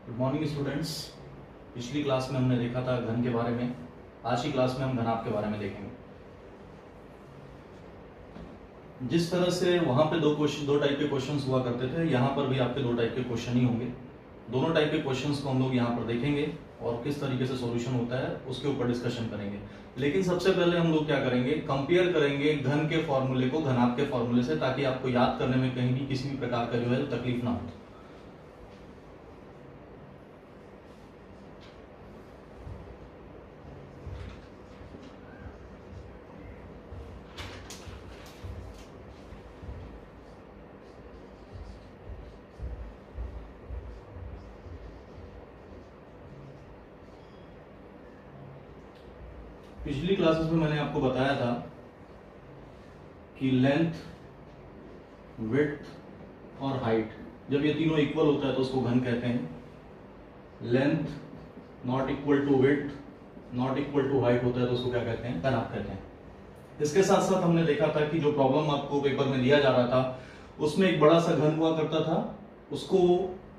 Good morning students. पिछली class में हमने देखा था घन के बारे में। आज की क्लास में हम घनाभ के बारे में देखेंगे। जिस तरह से वहां पे दो टाइप के क्वेश्चंस हुआ करते थे, यहाँ पर भी आपके दो टाइप के क्वेश्चन ही होंगे। दोनों टाइप के क्वेश्चंस को हम लोग यहाँ पर देखेंगे और किस तरीके से सॉल्यूशन होता है उसके ऊपर डिस्कशन करेंगे। लेकिन सबसे पहले हम लोग क्या करेंगे, कंपेयर करेंगे घन के फॉर्मूले को घनाभ के फॉर्मूले से, ताकि आपको याद करने में कहीं भी किसी भी प्रकार का जो है तकलीफ ना हो। पिछली क्लासेस में मैंने आपको बताया था कि लेंथ, विड्थ और हाइट, जब ये तीनों इक्वल होता है तो उसको घन कहते हैं। Length not equal to width, not equal to height होता है तो उसको क्या कहते हैं, घनाभ कहते हैं। इसके साथ साथ हमने देखा था कि जो प्रॉब्लम आपको पेपर में दिया जा रहा था उसमें एक बड़ा सा घन हुआ करता था, उसको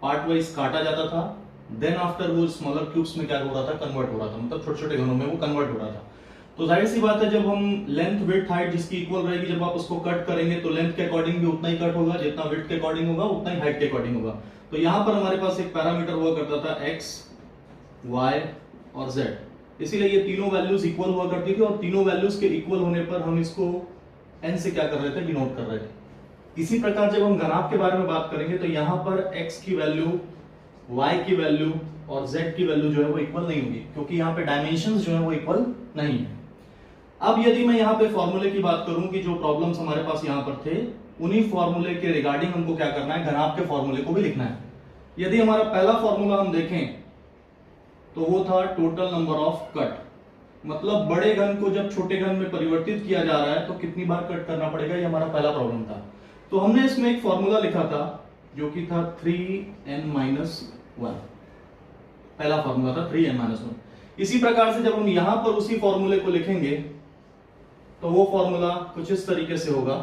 पार्ट वाइज काटा जाता था, देन आफ्टर वो स्मॉलर क्यूब्स में क्या हो रहा था, कन्वर्ट हो रहा था, मतलब छोटे छोटे घनों में वो कन्वर्ट हो रहा था। तो जाहिर सी बात है, जब हम लेंथ, विड्थ, हाइट जिसकी इक्वल रहेगी, जब आप उसको कट करेंगे तो लेंथ के अकॉर्डिंग भी उतना ही कट होगा, जितना विड्थ के अकॉर्डिंग होगा उतना ही हाइट के अकॉर्डिंग होगा। तो यहाँ पर हमारे पास एक पैरामीटर हुआ करता था x, y और z, इसीलिए ये तीनों वैल्यूज इक्वल हुआ करती थी और तीनों वैल्यूज के इक्वल होने पर हम इसको n से क्या कर रहे थे, डिनोट कर रहे थे। इसी प्रकार जब हम घनाभ के बारे में बात करेंगे तो यहाँ पर x की वैल्यू, y की वैल्यू और z की वैल्यू जो है वो इक्वल नहीं होगी, क्योंकि यहाँ पे डायमेंशंस जो है वो इक्वल नहीं है। अब यदि मैं यहाँ पे फॉर्मूले की बात करूं कि जो प्रॉब्लम्स हमारे पास यहाँ पर थे, उन्हीं फॉर्मूले के रिगार्डिंग हमको क्या करना है, घनाभ के फॉर्मूले को भी लिखना है। यदि हमारा पहला फॉर्मूला हम देखें तो वो था टोटल नंबर ऑफ कट, मतलब बड़े घन को जब छोटे घन में परिवर्तित किया जा रहा है तो कितनी बार कट करना पड़ेगा, ये हमारा पहला प्रॉब्लम था। तो हमने इसमें एक फॉर्मूला लिखा था जो कि था 3n-1, पहला फॉर्मूला था 3n-1। इसी प्रकार से जब हम यहां पर उसी फॉर्मूले को लिखेंगे तो वो फॉर्मूला कुछ इस तरीके से होगा,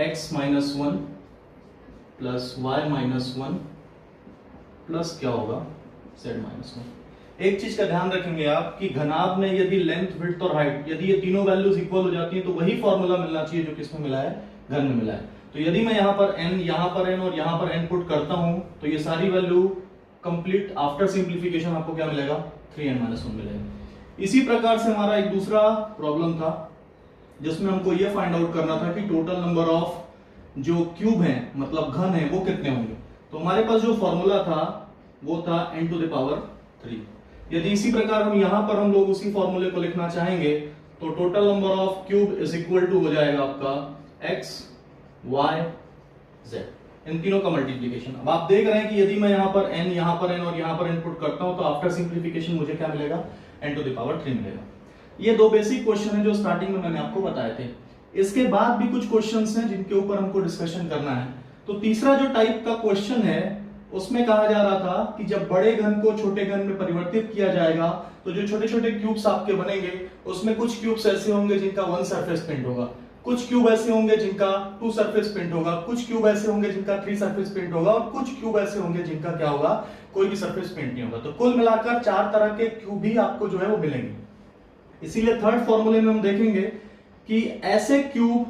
x-1 प्लस y-1 प्लस क्या होगा, z-1। एक चीज का ध्यान रखेंगे आप कि घनाभ में यदि लेंथ, विड्थ और हाइट, यदि ये तीनों वैल्यूज इक्वल हो जाती हैं तो वही फॉर्मूला मिलना चाहिए जो किसमें मिला है, घन में मिला है। तो यदि मैं यहाँ पर n, यहाँ पर n और यहाँ पर n पुट करता हूं तो ये सारी वैल्यू कंप्लीट आफ्टर सिंप्लीफिकेशन आपको क्या मिलेगा, 3n-1 मिलेगा। इसी प्रकार से हमारा एक दूसरा प्रॉब्लम था जिसमें हमको ये फाइंड आउट करना था कि टोटल नंबर ऑफ जो क्यूब हैं, मतलब घन है, वो कितने होंगे। तो हमारे पास जो फॉर्मूला था वो था n⁻3। यदि इसी प्रकार हम यहां पर हम लोग उसी फॉर्मूले को लिखना चाहेंगे तो total number of cube is equal to हो जाएगा आपका x, y, z, इन तीनों का मल्टीप्लीकेशन। अब आप देख रहे हैं कि यदि मैं यहाँ पर n, यहाँ पर n और यहाँ पर n पुट करता हूं तो आफ्टर सिंप्लीफिकेशन मुझे क्या मिलेगा, n⁻3 मिलेगा। ये दो बेसिक क्वेश्चन हैं जो स्टार्टिंग में मैंने आपको बताए थे। इसके बाद भी कुछ क्वेश्चंस हैं जिनके ऊपर हमको डिस्कशन करना है। तो तीसरा जो टाइप का क्वेश्चन है उसमें कहा जा रहा था कि जब बड़े घन को छोटे घन में परिवर्तित किया जाएगा तो जो छोटे छोटे क्यूब्स आपके बनेंगे उसमें कुछ क्यूब्स ऐसे होंगे जिनका 1 सरफेस पिंट होगा, कुछ क्यूब ऐसे होंगे जिनका 2 सरफेस पिंट होगा, कुछ क्यूब ऐसे होंगे जिनका 3 सरफेस पिंट होगा और कुछ क्यूब ऐसे होंगे जिनका क्या होगा, कोई भी सरफेस पिंट नहीं होगा। तो कुल मिलाकर 4 तरह के क्यूब ही आपको जो है वो मिलेंगे। इसीलिए थर्ड फॉर्मूले में हम देखेंगे कि ऐसे क्यूब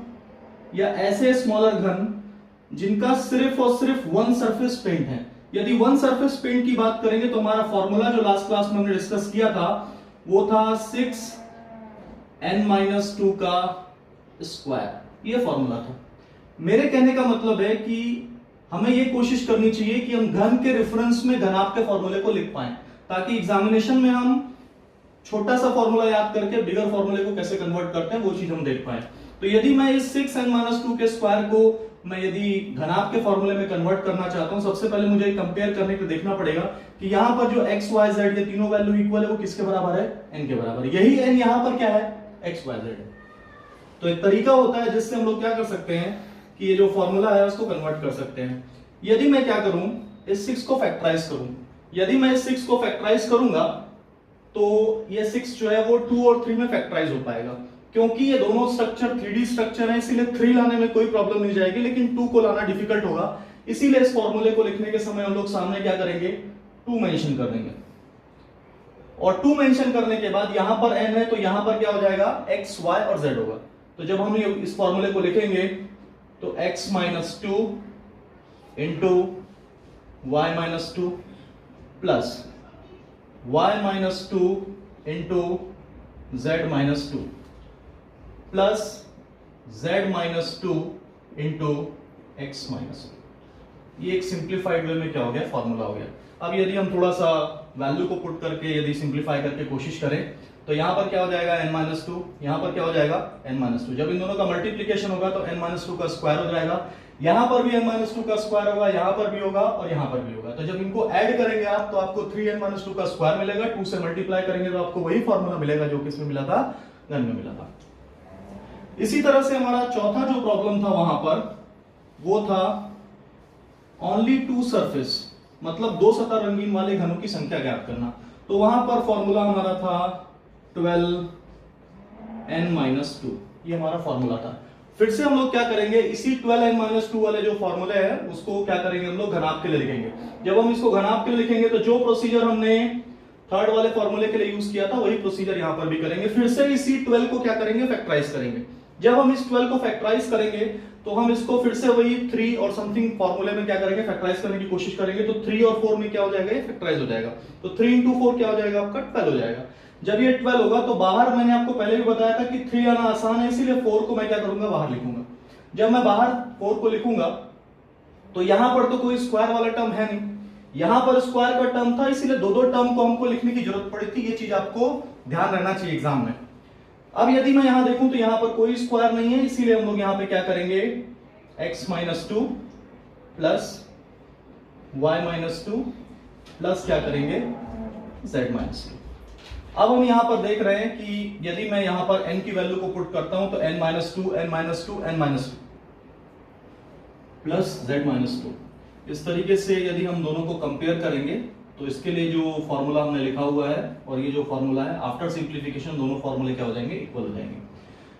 या ऐसे स्मॉलर घन जिनका सिर्फ और सिर्फ 1 सरफेस पेंट है। यदि 1 सरफेस पेंट की बात करेंगे तो हमारा फॉर्मूला जो लास्ट क्लास में हमने डिस्कस किया था वो था 6n-2 का स्क्वायर, ये फॉर्मूला था। मेरे कहने का मतलब है कि हमें ये कोशिश करनी चाहिए कि हम घन के रेफरेंस में घनाभ के फॉर्मूले को लिख पाएं, ताकि एग्जामिनेशन में हम छोटा सा फॉर्मूला याद करके बिगर फॉर्मूले को कैसे कन्वर्ट करते हैं वो चीज हम देख पाए। तो यदि मैं इस 6n-2 के स्क्वायर को मैं यदि घनाभ के फॉर्मूले में कन्वर्ट करना चाहता हूं, सबसे पहले मुझे कंपेयर करने के देखना पड़ेगा कि यहां पर जो x, y, z ये तीनों वैल्यू इक्वल है वो किसके बराबर है, n के बराबर। यही n यहां पर क्या है, x, y, z। तो एक तरीका होता है जिससे हम लोग क्या कर सकते हैं कि ये जो फॉर्मूला है उसको कन्वर्ट कर सकते हैं। यदि मैं क्या करूं, इस 6 को फैक्टराइज करूं, यदि मैं इस 6 को फैक्टराइज करूंगा तो ये 6 जो है वो 2 और 3 में फैक्टराइज हो पाएगा। क्योंकि ये दोनों स्ट्रक्चर 3D स्ट्रक्चर है, इसीलिए 3 लाने में कोई प्रॉब्लम नहीं जाएगी, लेकिन 2 को लाना डिफिकल्ट होगा। इसीलिए इस फॉर्मूले को लिखने के समय हम लोग सामने क्या करेंगे, 2 मेंशन कर देंगे, और 2 मेंशन करने के बाद यहां पर n है तो यहां पर क्या हो जाएगा, x, y और z होगा। तो जब हम इस फॉर्मूले को लिखेंगे तो x minus 2 into y minus 2 plus y minus 2 into z minus 2 plus z minus 2 into x minus 2। ये एक सिंप्लीफाइड वे में क्या हो गया, फॉर्मूला हो गया। अब यदि हम थोड़ा सा वैल्यू को पुट करके यदि सिंप्लीफाई करके कोशिश करें तो यहां पर क्या हो जाएगा n माइनस 2, यहां पर क्या हो जाएगा n माइनस 2। जब इन दोनों का मल्टीप्लीकेशन होगा तो n माइनस 2 का स्क्वायर हो जाएगा, यहां पर भी n माइनस 2 का स्क्वायर होगा, यहां पर भी होगा और यहां पर भी होगा। तो जब इनको ऐड करेंगे आप तो आपको 3n माइनस 2 का स्क्वायर मिलेगा, 2 से मल्टीप्लाई करेंगे तो आपको वही फॉर्मूला मिलेगा जो किसमें मिला था, घन में मिला था। इसी तरह से हमारा चौथा जो प्रॉब्लम था वहां पर वो था ओनली 2 सरफेस, मतलब 2 सतह रंगीन वाले घनों की संख्या ज्ञात करना। तो वहां पर फॉर्मूला हमारा था 12n-2, ये हमारा फॉर्मूला था। फिर से हम लोग क्या करेंगे, इसी 12n-2 वाले जो फॉर्मूले हैं उसको क्या करेंगे, हम लोग घनाभ के लिए लिखेंगे। जब हम इसको घनाभ के लिए लिखेंगे तो जो प्रोसीजर हमने थर्ड वाले फॉर्मूले के लिए यूज किया था वही प्रोसीजर यहां पर भी करेंगे। फिर से इसी 12 को क्या करेंगे, फैक्टराइज करेंगे। जब हम इस 12 को फैक्टराइज करेंगे तो हम इसको फिर से वही 3 और समथिंग फॉर्मूले में क्या करेंगे, फैक्टराइज करने की कोशिश करेंगे। तो 3 और 4 में क्या हो जाएगा, ये फैक्टराइज हो जाएगा। तो 3 इंटू 4 क्या हो जाएगा आपका, 12 हो जाएगा। जब ये 12 होगा तो बाहर मैंने आपको पहले भी बताया था कि 3 आना आसान है, इसीलिए 4 को मैं क्या करूंगा, बाहर लिखूंगा। जब मैं बाहर 4 को लिखूंगा तो यहां पर तो कोई स्क्वायर वाला टर्म है नहीं, यहां पर स्क्वायर का टर्म था, इसीलिए दो टर्म को हमको लिखने की जरूरत पड़ी थी। ये चीज आपको ध्यान रहना चाहिए एग्जाम में। अब यदि मैं यहां देखूं तो यहां पर कोई स्क्वायर नहीं है, इसीलिए हम लोग यहां पे क्या करेंगे, x minus 2 plus y minus 2 plus क्या करेंगे, z माइनस 2। अब हम यहां पर देख रहे हैं कि यदि मैं यहां पर n की वैल्यू को पुट करता हूं तो n minus 2 n minus 2 n minus 2 plus z minus 2। इस तरीके से यदि हम दोनों को कंपेयर करेंगे तो इसके लिए जो फॉर्मूला हमने लिखा हुआ है और ये जो फॉर्मूला है, आफ्टर सिंप्लीफिकेशन दोनों फॉर्मूले क्या हो जाएंगे, इक्वल हो जाएंगे।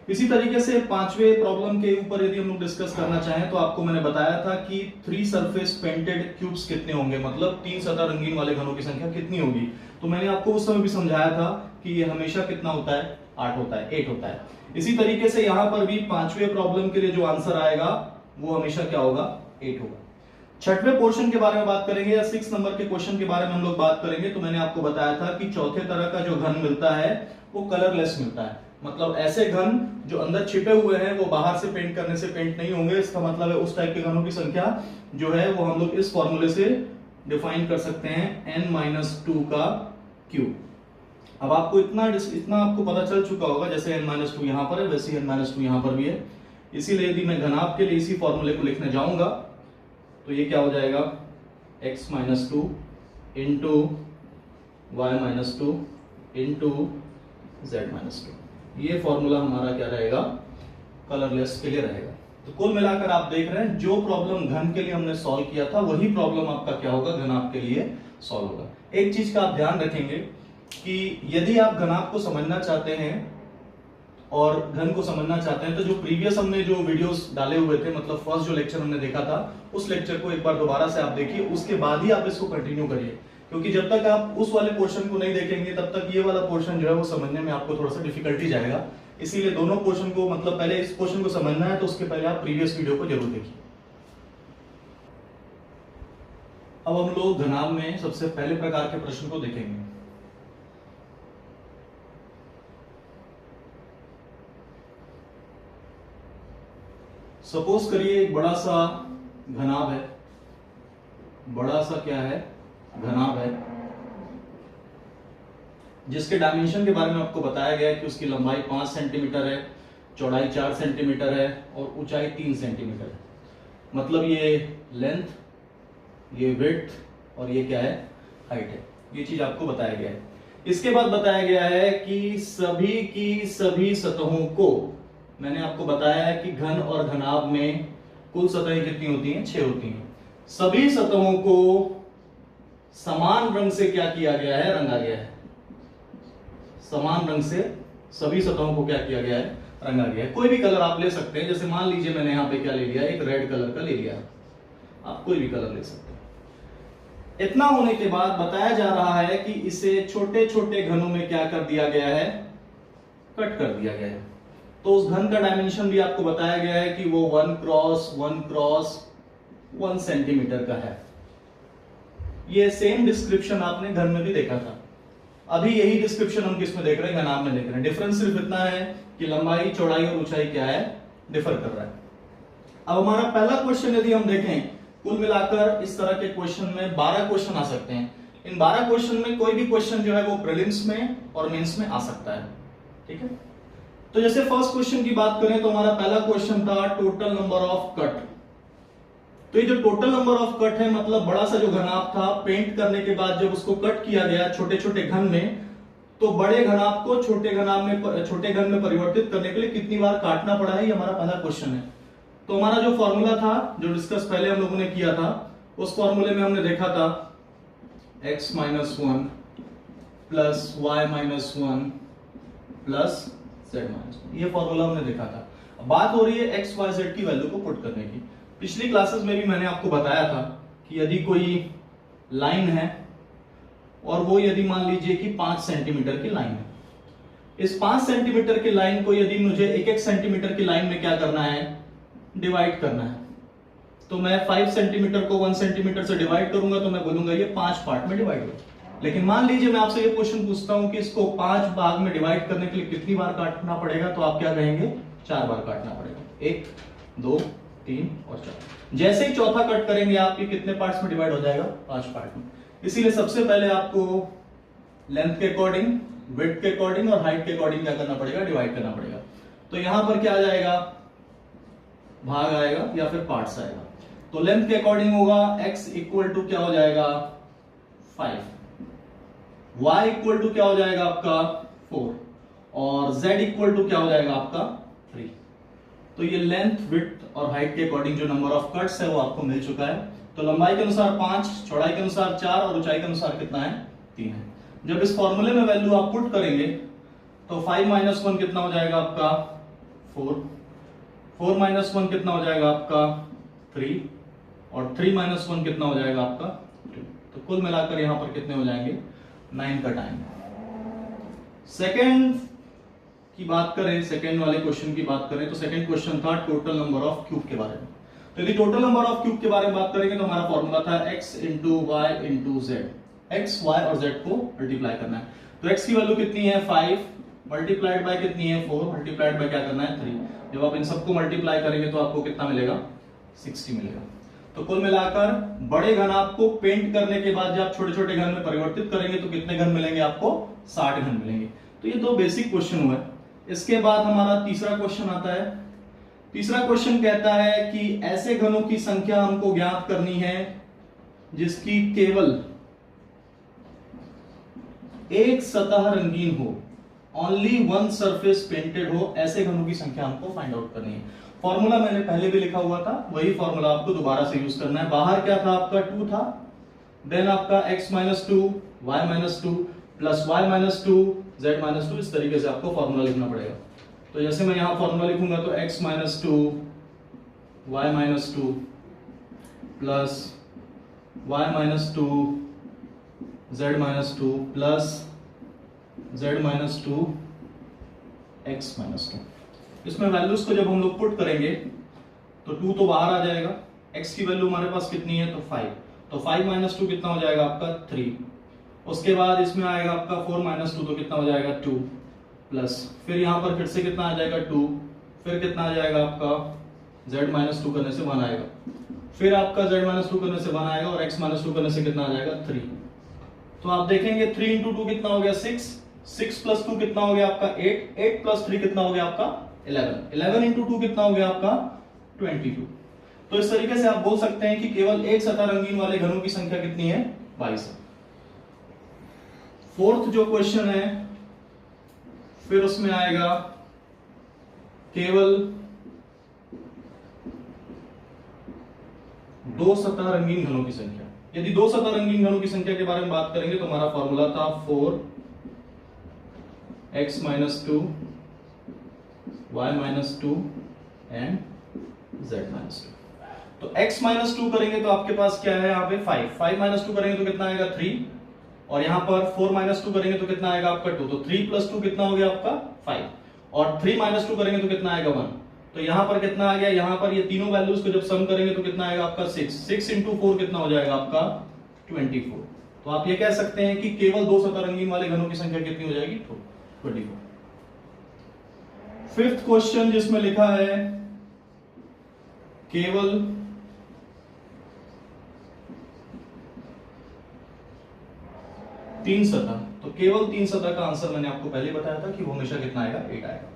इसी तरीके से पांचवें प्रॉब्लम के ऊपर यदि हम लोग डिस्कस करना चाहें तो आपको मैंने बताया था कि 3 सरफेस पेंटेड क्यूब्स कितने होंगे, मतलब 3 सतह रंगीन वाले घनों की संख्या कितनी होगी। तो मैंने आपको उस समय भी समझाया था कि ये हमेशा कितना होता है, 8 होता है, 8 होता है। इसी तरीके से यहां पर भी पांचवें प्रॉब्लम के लिए जो आंसर आएगा वो हमेशा क्या होगा, 8 होगा। छठवें पोर्शन के बारे में बात करेंगे या 6 नंबर के क्वेश्चन के बारे में हम लोग बात करेंगे। तो मैंने आपको बताया था कि चौथे तरह का जो घन मिलता है वो कलरलेस मिलता है, मतलब ऐसे घन जो अंदर छिपे हुए हैं वो बाहर से पेंट करने से पेंट नहीं होंगे। इसका मतलब है उस टाइप के घनों की संख्या जो है वो हम लोग इस फॉर्मूले से डिफाइन कर सकते हैं, n-2 का क्यूब। अब आपको इतना आपको पता चल चुका होगा, जैसे n-2 यहां पर है वैसे ही n-2 यहां पर भी है। इसीलिए यदि मैं घनाभ के लिए इसी फॉर्मूले को लिखने जाऊंगा तो ये क्या हो जाएगा, x minus 2 into y minus 2 into z minus 2। ये फॉर्मूला हमारा क्या रहेगा, कलरलेस के लिए रहेगा। तो कुल मिलाकर आप देख रहे हैं जो प्रॉब्लम घन के लिए हमने सॉल्व किया था वही प्रॉब्लम आपका क्या होगा, घनाभ के लिए सॉल्व होगा। एक चीज का आप ध्यान रखेंगे कि यदि आप घनाभ को समझना चाहते हैं और घन को समझना चाहते हैं तो जो प्रीवियस हमने जो वीडियोस डाले हुए थे, मतलब फर्स्ट जो लेक्चर हमने देखा था उस लेक्चर को एक बार दोबारा से आप देखिए, उसके बाद ही आप इसको कंटिन्यू करिए। क्योंकि जब तक आप उस वाले पोर्शन को नहीं देखेंगे तब तक ये वाला पोर्शन जो है वो समझने में आपको थोड़ा सा डिफिकल्टी जाएगा। इसीलिए दोनों पोर्शन को, मतलब पहले इस पोर्शन को समझना है तो उसके पहले आप प्रीवियस वीडियो को जरूर देखिए। अब हम लोग घनाभ में सबसे पहले प्रकार के प्रश्न को देखेंगे। सपोज करिए एक बड़ा सा घनाभ है, बड़ा सा क्या है, घनाभ है, जिसके डायमेंशन के बारे में आपको बताया गया है कि उसकी लंबाई 5 सेंटीमीटर है, चौड़ाई 4 सेंटीमीटर है और ऊंचाई 3 सेंटीमीटर है। मतलब ये लेंथ, ये विड्थ और ये क्या है, हाइट है। ये चीज आपको बताया गया है। इसके बाद बताया गया है कि सभी की सभी सतहों को, मैंने आपको बताया है कि घन और घनाभ में कुल सतहें कितनी होती हैं, 6 होती हैं। सभी सतहों को समान रंग से क्या किया गया है, रंगा गया है। समान रंग से सभी सतहों को क्या किया गया है, रंगा गया है। कोई भी कलर आप ले सकते हैं, जैसे मान लीजिए मैंने यहां पे क्या ले लिया, एक रेड कलर का ले लिया। आप कोई भी कलर ले सकते हैं। इतना होने के बाद बताया जा रहा है कि इसे छोटे छोटे घनों में क्या कर दिया गया है, कट कर दिया गया है। तो उस घन का डायमेंशन भी आपको बताया गया है कि वो 1 क्रॉस 1 सेंटीमीटर का है। ये सेम डिस्क्रिप्शन आपने घन में भी देखा था। अभी यही डिस्क्रिप्शन हम किस में देख रहे हैं, घनाभ में देख रहे हैं। डिफरेंस सिर्फ इतना है कि लंबाई, चौड़ाई और ऊंचाई क्या है, डिफर कर रहा है। अब हमारा पहला क्वेश्चन यदि हम देखें, कुल मिलाकर इस तरह के क्वेश्चन में 12 क्वेश्चन आ सकते हैं। इन 12 क्वेश्चन में कोई भी क्वेश्चन जो है वो प्रीलिम्स में और मेंस में आ सकता है, ठीक है। तो जैसे फर्स्ट क्वेश्चन की बात करें तो हमारा पहला क्वेश्चन था टोटल नंबर ऑफ कट। तो ये जो टोटल नंबर ऑफ कट है, मतलब बड़ा सा जो घनाभ था, पेंट करने के बाद जब उसको कट किया गया छोटे छोटे घन में, तो बड़े घनाभ को छोटे घन में परिवर्तित करने के लिए कितनी बार काटना पड़ा है, ये हमारा पहला क्वेश्चन है। तो हमारा जो फॉर्मूला था, जो डिस्कस पहले हम लोगों ने किया था, उस फॉर्मूले में हमने देखा था x - 1 plus y - 1 plus z - 1, ये फॉर्मूला हमने देखा था। अब बात हो रही है x y z की वैल्यू को पुट करने की। पिछली क्लासेस में भी मैंने आपको बताया था कि यदि कोई लाइन है और वो यदि मान लीजिए कि 5 सेंटीमीटर की लाइन है, इस 5 सेंटीमीटर की लाइन को यदि मुझे 1-1 सेंटीमीटर की लाइन में क्या करना है, डिवाइड करना है, तो मैं 5 सेंटीमीटर को 1 सेंटीमीटर से डिवाइड करूंगा तो मैं बोलूंगा ये 5 पार्ट में डिवाइड हो। लेकिन मान लीजिए मैं आपसे ये क्वेश्चन पूछता हूं कि इसको 5 भाग में डिवाइड करने के लिए कितनी बार काटना पड़ेगा, तो आप क्या कहेंगे, 4 बार काटना पड़ेगा। 1 2 3 और 4। जैसे ही चौथा कट करेंगे आपके कितने पार्ट्स में डिवाइड हो जाएगा, 5 पार्ट में। इसीलिए सबसे पहले आपको लेंथ के अकॉर्डिंग, विड्थ के अकॉर्डिंग और हाइट के अकॉर्डिंग क्या करना पड़ेगा, डिवाइड करना पड़ेगा। तो यहां पर क्या आ जाएगा, भाग आएगा या फिर पार्ट्स आएगा। तो लेंथ के अकॉर्डिंग होगा x इक्वल टू क्या हो जाएगा 5, y इक्वल टू क्या हो जाएगा आपका 4 और z इक्वल टू क्या हो जाएगा आपका 3। तो ये लेंथ, विड्थ और हाइट के अकॉर्डिंग जो नंबर ऑफ कट्स है वो आपको मिल चुका है। तो लंबाई के अनुसार 5, चौड़ाई के अनुसार 4 और ऊंचाई के अनुसार कितना है, 3 है। जब इस फॉर्मूले में वैल्यू आप पुट करेंगे तो 5 - 1 कितना हो जाएगा आपका 4, 4 - 1 कितना हो जाएगा आपका 3 और 3 - 1 कितना हो जाएगा आपका 2। तो कुल मिलाकर यहां पर कितने हो जाएंगे, 9 कट आएंगे। सेकेंड की बात करें, सेकेंड वाले क्वेश्चन की बात करें तो सेकेंड क्वेश्चन था टोटल नंबर ऑफ क्यूब के बारे में। तो यदि टोटल नंबर ऑफ क्यूब के बारे में बात करेंगे तो हमारा फॉर्मूला था x into y into z. x, y और z को मल्टीप्लाई करना है। तो x की वैल्यू कितनी है 5 मल्टीप्लाइड बाय कितनी है 4 मल्टीप्लाइड बाय क्या करना है 3। जब आप इन सबको मल्टीप्लाई करेंगे तो आपको कितना मिलेगा 60 मिलेगा। तो कुल मिलाकर बड़े घनाभ को पेंट करने के बाद जब आप छोटे छोटे घन में परिवर्तित करेंगे तो कितने घन मिलेंगे आपको, 60 घन मिलेंगे। तो ये दो बेसिक क्वेश्चन हुए। इसके बाद हमारा तीसरा क्वेश्चन आता है। तीसरा क्वेश्चन कहता है कि ऐसे घनों की संख्या हमको ज्ञात करनी है जिसकी केवल एक सतह रंगीन हो, ओनली वन सरफेस पेंटेड हो। ऐसे घनों की संख्या हमको फाइंड आउट करनी है। फॉर्मूला मैंने पहले भी लिखा हुआ था, वही फॉर्मूला आपको दोबारा से यूज करना है। बाहर क्या था आपका 2 था, देन आपका x - 2 y - 2 plus y - 2 z - 2। इस तरीके से आपको फॉर्मूला लिखना पड़ेगा। तो जैसे मैं यहां फॉर्मूला लिखूंगा तो x - 2 y - 2 plus y - 2 z - 2 plus z - 2 x - 2। इसमें वैल्यूज को जब हम लोग पुट करेंगे तो 2 तो बाहर आ जाएगा, x की वैल्यू हमारे पास कितनी है तो 5। तो 5 - 2 कितना हो जाएगा आपका 3। उसके बाद इसमें आएगा आपका 4 - 2 तो कितना हो जाएगा 2 प्लस फिर यहां पर फिर से कितना आ जाएगा 2, फिर कितना आ जाएगा आपका z - 2 करने से 1 आएगा, फिर आपका z - 2 करने से 1 आएगा और x - 2 करने से कितना आ जाएगा 3। तो आप देखेंगे 3 × 2 कितना हो गया 6, 6 + 2 कितना हो गया आपका 8, 8 + 3 कितना हो गया आपका 11, 11 × 2 कितना हो गया आपका 22। तो इस तरीके से आप बोल सकते हैं कि केवल एक सतह रंगीन वाले घनों की संख्या कितनी है 22 है। फोर्थ जो क्वेश्चन है फिर उसमें आएगा केवल 2 सतह रंगीन घनों की संख्या। यदि 2 सतह रंगीन घनों की संख्या के बारे में बात करेंगे तो हमारा फॉर्मूला था 4x - 2 y - 2 एंड z - 2। तो x माइनस 2 करेंगे तो आपके पास क्या है यहाँ पे 5 माइनस 2 करेंगे तो कितना आएगा 3, और यहाँ पर 4 माइनस 2 करेंगे तो कितना आएगा आपका 2, तो 3 प्लस 2 कितना हो गया आपका 5, और 3 माइनस 2 करेंगे तो कितना आएगा 1, तो यहाँ पर कितना आ गया, यहाँ पर ये तीनों वैल्यूज को जब सम करेंगे तो कितना आएगा आपका 6 इंटू 4 कितना हो जाएगा आपका 24। तो आप ये कह सकते हैं कि केवल दो सतह रंगीन वाले घनों की संख्या कितनी हो जाएगी 24। फिफ्थ क्वेश्चन जिसमें लिखा है केवल तीन सतह, तो केवल तीन सतह का आंसर मैंने आपको पहले बताया था कि वो हमेशा कितना आएगा 8 आएगा।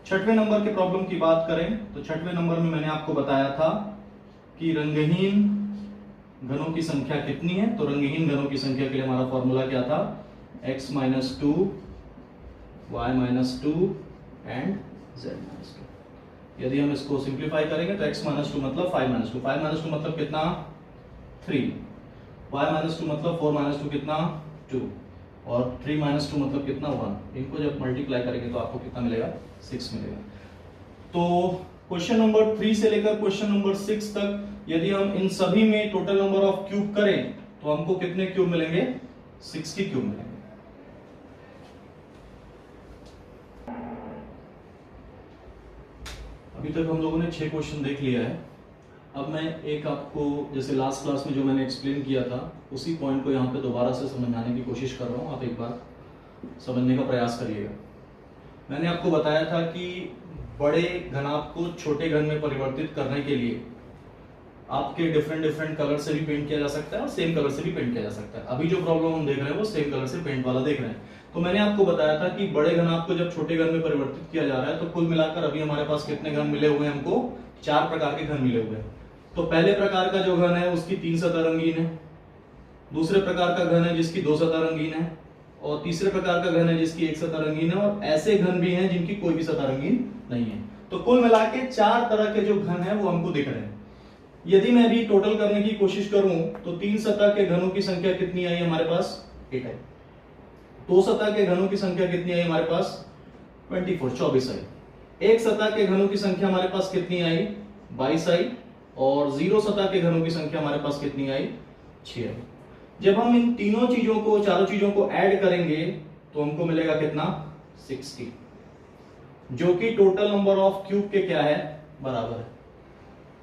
छठवें नंबर के प्रॉब्लम की बात करें तो छठवें नंबर में मैंने आपको बताया था कि रंगहीन घनों की संख्या कितनी है, तो रंगहीन घनों की संख्या के लिए हमारा फॉर्मूला क्या था, x minus 2, y minus 2 and z minus 2। यदि हम इसको सिंप्लीफाई करेंगे तो x माइनस 2 मतलब 5 माइनस 2, 5 माइनस 2 मतलब कितना 3, y माइनस 2 मतलब 4 माइनस 2 कितना 2, और 3 माइनस 2 मतलब कितना 1। इनको जब मल्टीप्लाई करेंगे तो आपको कितना मिलेगा 6 मिलेगा। तो क्वेश्चन नंबर 3 से लेकर क्वेश्चन नंबर 6 तक यदि हम इन सभी में टोटल नंबर ऑफ क्यूब करें तो हमको कितने क्यूब मिलेंगे, 60 क्यूब मिलेंगे। अभी तक हम लोगों ने 6 क्वेश्चन देख लिया है। अब मैं एक आपको जैसे लास्ट क्लास में जो मैंने एक्सप्लेन किया था उसी पॉइंट को यहाँ पे दोबारा से समझाने की कोशिश कर रहा हूँ, आप एक बार समझने का प्रयास करिएगा। मैंने आपको बताया था कि बड़े घनाभ को छोटे घन में परिवर्तित करने के लिए आपके डिफरेंट कलर से भी पेंट किया जा सकता है और सेम कलर से भी पेंट किया जा सकता है। अभी जो प्रॉब्लम हम देख रहे हैं वो सेम कलर से पेंट वाला देख रहे हैं। तो मैंने आपको बताया था कि बड़े घनाभ को जब छोटे घन में परिवर्तित किया जा रहा है तो कुल मिलाकर अभी हमारे पास कितने घन मिले हुए हैं, हमको 4 प्रकार के घन मिले हुए हैं। तो पहले प्रकार का जो घन है उसकी 3 सतह रंगीन है, दूसरे प्रकार का घन है जिसकी 2 सतह रंगीन है, और तीसरे प्रकार का घन है जिसकी 1 सतह रंगीन है, और ऐसे घन भी हैं जिनकी कोई भी सतह रंगीन नहीं है। तो कुल मिला के 4 तरह के जो घन है वो हमको दिख रहे हैं। यदि मैं भी टोटल करने की कोशिश करूं तो 3 सतह के घनों की संख्या कितनी आई हमारे पास 8 है, 2 सतह के घनों की संख्या कितनी आई हमारे पास 24 आई, 1 सतह के घनों की संख्या हमारे पास कितनी आई 22 आई, और 0 सतह के घनों की संख्या हमारे पास कितनी आई 6 आई। जब हम इन तीनों चीजों को चारों चीजों को ऐड करेंगे तो हमको मिलेगा कितना 60, जो कि टोटल नंबर ऑफ क्यूब के क्या है बराबर है।